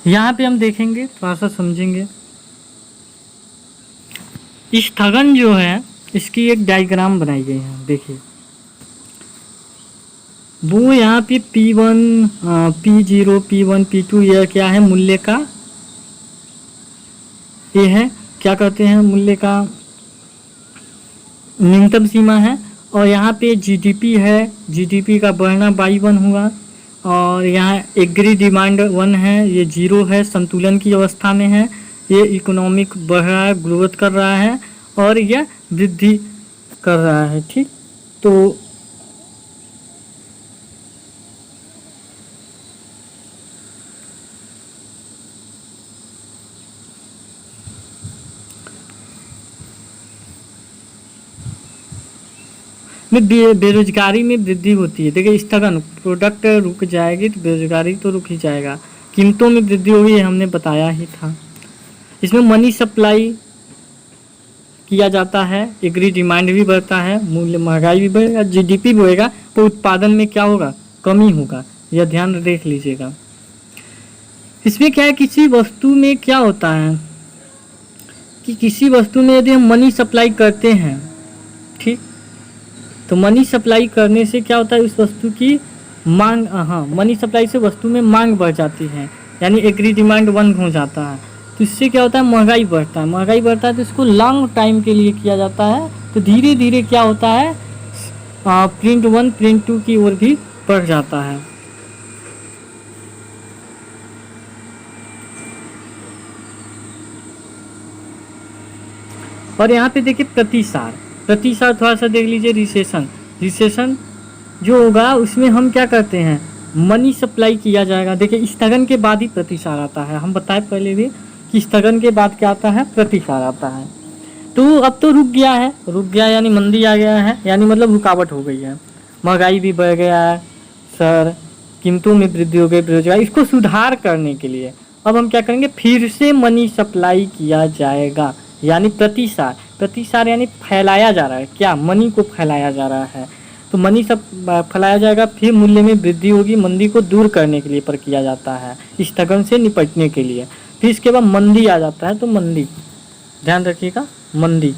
यहाँ पे हम देखेंगे, थोड़ा सा समझेंगे। स्थगन जो है इसकी एक डायग्राम बनाई गई है, देखिए वो यहाँ पे P1, P0, P1, P2 यह क्या है, मूल्य का, ये है क्या कहते हैं, मूल्य का न्यूनतम सीमा है। और यहाँ पे जीडीपी है, जीडीपी का बढ़ना y1 हुआ। और यहाँ एग्री डिमांड 1 है, ये 0 है, संतुलन की अवस्था में है। ये इकोनॉमिक बढ़ रहा है, ग्रोथ कर रहा है और यह वृद्धि कर रहा है, ठीक। तो बेरोजगारी में वृद्धि होती है। देखिए स्थगन, प्रोडक्ट रुक जाएगी तो बेरोजगारी तो रुक ही जाएगा। कीमतों में वृद्धि होगी, ये हमने बताया ही था। इसमें मनी सप्लाई किया जाता है, एग्री डिमांड भी बढ़ता है, मूल्य, महंगाई भी बढ़ेगा, जीडीपी बढ़ेगा, तो उत्पादन में क्या होगा, कमी होगा, यह ध्यान देख लीजिएगा। इसमें क्या है, किसी वस्तु में क्या होता है कि किसी वस्तु में यदि हम मनी सप्लाई करते हैं, ठीक, तो मनी सप्लाई करने से क्या होता है, उस वस्तु की मांग, हाँ मनी सप्लाई से वस्तु में मांग बढ़ जाती है, यानी एग्री डिमांड 1 हो जाता है। तो इससे क्या होता है, महंगाई बढ़ता है, महंगाई बढ़ता है तो इसको लॉन्ग टाइम के लिए किया जाता है। तो धीरे धीरे क्या होता है, प्रिंट 1 प्रिंट 2 की ओर भी बढ़ जाता है। और यहाँ पे देखिए प्रतिसार, प्रतिसार थोड़ा सा देख लीजिए। रिसेशन, रिसेशन जो होगा उसमें हम क्या करते हैं, मनी सप्लाई किया जाएगा। देखिए स्थगन के बाद ही प्रतिसार आता है, हम बताए पहले भी कि स्थगन के बाद क्या आता है, प्रतिसार आता है। तो अब तो रुक गया है, रुक गया यानी मंदी आ गया है, यानी मतलब रुकावट हो गई है, महंगाई भी बढ़ गया है सर, कीमतों में वृद्धि हो गई, बेरोजगारी, इसको सुधार करने के लिए अब हम क्या करेंगे, फिर से मनी सप्लाई किया जाएगा, यानी प्रतिसार, प्रतिसार यानी फैलाया जा रहा है, क्या मनी को फैलाया जा रहा है, तो मनी सब फैलाया जाएगा, फिर मूल्य में वृद्धि होगी, मंदी को दूर करने के लिए पर किया जाता है, स्थगन से निपटने के लिए। फिर इसके बाद मंदी आ जाता है, तो मंदी ध्यान रखिएगा, मंदी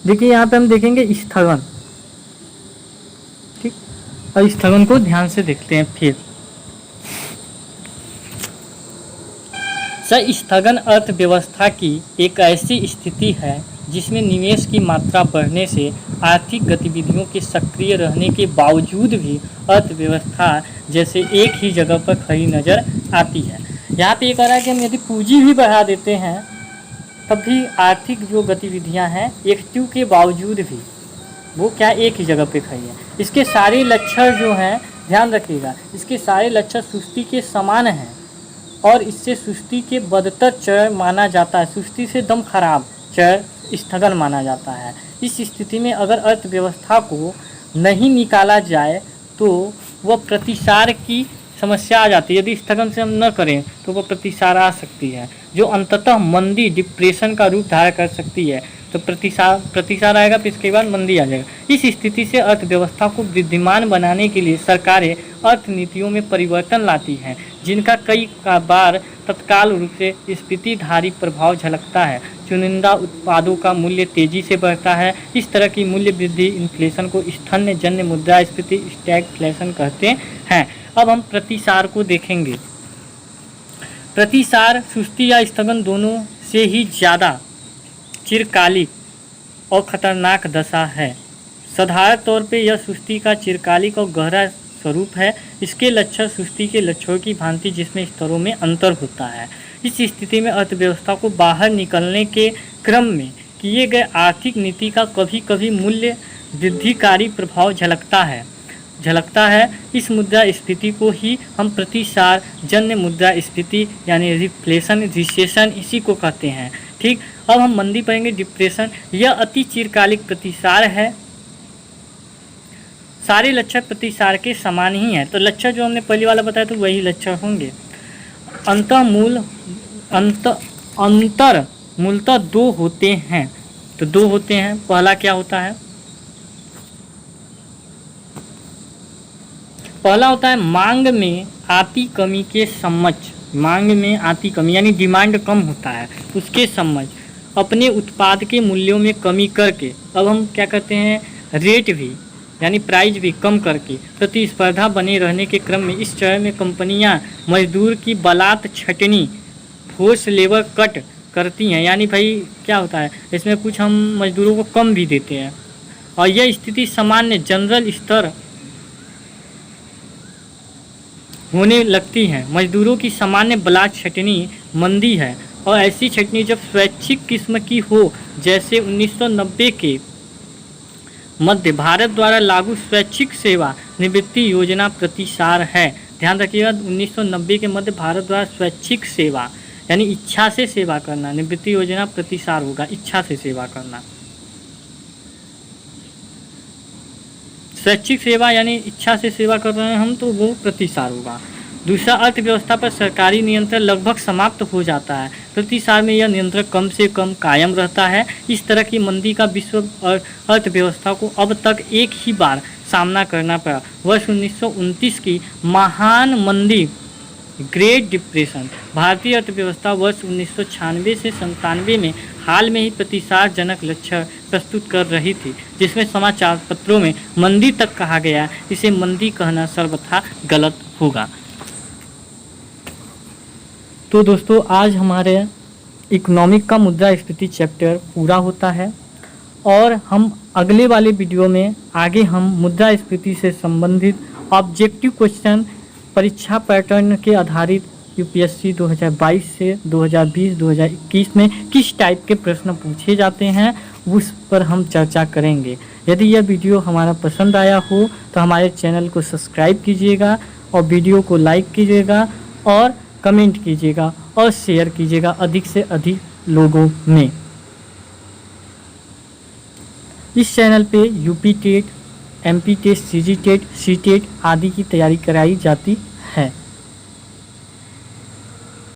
देखिए यहाँ पे हम देखेंगे स्थगन, ठीक, और स्थगन को ध्यान से देखते हैं। फिर स्थगन अर्थव्यवस्था की एक ऐसी स्थिति है जिसमें निवेश की मात्रा बढ़ने से आर्थिक गतिविधियों के सक्रिय रहने के बावजूद भी अर्थव्यवस्था जैसे एक ही जगह पर खड़ी नजर आती है। यहाँ पे ये कह रहा है कि हम यदि पूंजी भी बढ़ा देते हैं तब भी आर्थिक जो गतिविधियाँ हैं एक्टिव के बावजूद भी वो क्या एक ही जगह पे खड़ी है। इसके सारे लक्षण जो हैं ध्यान रखिएगा, इसके सारे लक्षण सुस्ती के समान हैं और इससे सुस्ती के बदतर चर माना जाता है, सुस्ती से दम खराब चर स्थगन माना जाता है। इस स्थिति में अगर अर्थव्यवस्था को नहीं निकाला जाए तो वह प्रतिसार की समस्या आ जाती है। यदि स्थगन से हम न करें तो वह प्रतिसार आ सकती है जो अंततः मंदी, डिप्रेशन का रूप धारण कर सकती है। तो प्रतिसार आएगा, फिर इसके बाद मंदी आ जाएगा। इस स्थिति से अर्थव्यवस्था को वृद्धिमान बनाने के लिए सरकारें अर्थनीतियों में परिवर्तन लाती हैं, जिनका कई बार तत्काल रूप से स्फीतिधारी प्रभाव झलकता है। चुनिंदा उत्पादों का मूल्य तेजी से बढ़ता है। इस तरह की मूल्य वृद्धि इन्फ्लेशन को स्थन्यजन्य मुद्रास्फीति, स्टैगफ्लेशन कहते हैं। अब हम प्रतिसार को देखेंगे। प्रतिसार सुस्ती या स्थगन दोनों से ही ज़्यादा चिरकालिक और ख़तरनाक दशा है। साधारण तौर पे यह सुस्ती का चिरकालिक और गहरा स्वरूप है। इसके लक्षण सुस्ती के लक्षणों की भांति जिसमें स्तरों में अंतर होता है। इस स्थिति में अर्थव्यवस्था को बाहर निकलने के क्रम में किए गए आर्थिक नीति का कभी कभी मूल्य वृद्धिकारी प्रभाव झलकता है। इस मुद्रास्फीति को ही हम प्रतिसार जन्य मुद्रास्फीति यानी रिफ्लेशन, रिसेशन इसी को कहते हैं। ठीक, अब हम मंदी पढ़ेंगे। डिप्रेशन यह अति चिरकालिक प्रतिसार है। सारे लक्षण प्रतिसार के समान ही हैं। तो लक्षण जो हमने पहले वाला बताया तो वही लक्षण होंगे। अंतर मूलतः दो होते हैं। तो दो होते हैं। पहला क्या होता है? पहला होता है मांग में आती कमी के समक्ष। मांग में आती कमी यानी डिमांड कम होता है, उसके समक्ष अपने उत्पाद के मूल्यों में कमी करके अब हम क्या करते हैं, रेट भी यानी प्राइस भी कम करके प्रतिस्पर्धा बने रहने के क्रम में इस चरण में कंपनियां मजदूर की बलात् छटनी, फोर्स लेबर कट करती हैं। यानी भाई क्या होता है, इसमें कुछ हम मजदूरों को कम भी देते हैं और यह स्थिति सामान्य जनरल स्तर होने लगती है। मजदूरों की सामान्य बलात् छटनी मंदी है और ऐसी छटनी जब स्वैच्छिक किस्म की हो, जैसे 1990 के मध्य भारत द्वारा लागू स्वैच्छिक सेवा निवृत्ति योजना प्रतिसार है। ध्यान रखिएगा, 1990 के मध्य भारत द्वारा स्वैच्छिक सेवा यानी इच्छा से सेवा करना, निवृत्ति योजना प्रतिसार होगा, इच्छा से सेवा करना। स्वैच्छिक सेवा यानी इच्छा से सेवा कर रहे हैं हम, तो वो प्रतिसार होगा। दूसरा, अर्थव्यवस्था पर सरकारी नियंत्रण लगभग समाप्त हो जाता है। प्रतिसार में यह नियंत्रण कम से कम कायम रहता है। इस तरह की मंदी का विश्व अर्थव्यवस्था को अब तक एक ही बार सामना करना पड़ा, वर्ष 1929 की महान मंदी, ग्रेट डिप्रेशन। भारतीय अर्थव्यवस्था वर्ष 1996 से 97 में हाल में ही प्रतिसार जनक लक्षण प्रस्तुत कर रही थी, जिसमें समाचार पत्रों में मंदी तक कहा गया। इसे मंदी कहना सर्वथा गलत होगा। तो दोस्तों, आज हमारे इकोनॉमिक का मुद्रास्फीति चैप्टर पूरा होता है और हम अगले वाले वीडियो में आगे हम मुद्रास्फीति से संबंधित ऑब्जेक्टिव क्वेश्चन परीक्षा पैटर्न के आधारित यूपीएससी 2022 से 2020-2021 में किस टाइप के प्रश्न पूछे जाते हैं उस पर हम चर्चा करेंगे। यदि यह वीडियो हमारा पसंद आया हो तो हमारे चैनल को सब्सक्राइब कीजिएगा और वीडियो को लाइक कीजिएगा और कमेंट कीजिएगा और शेयर कीजिएगा अधिक से अधिक लोगों में। इस चैनल पे UP TET, MP TET, CG TET, C TET आदि की तैयारी कराई जाती है।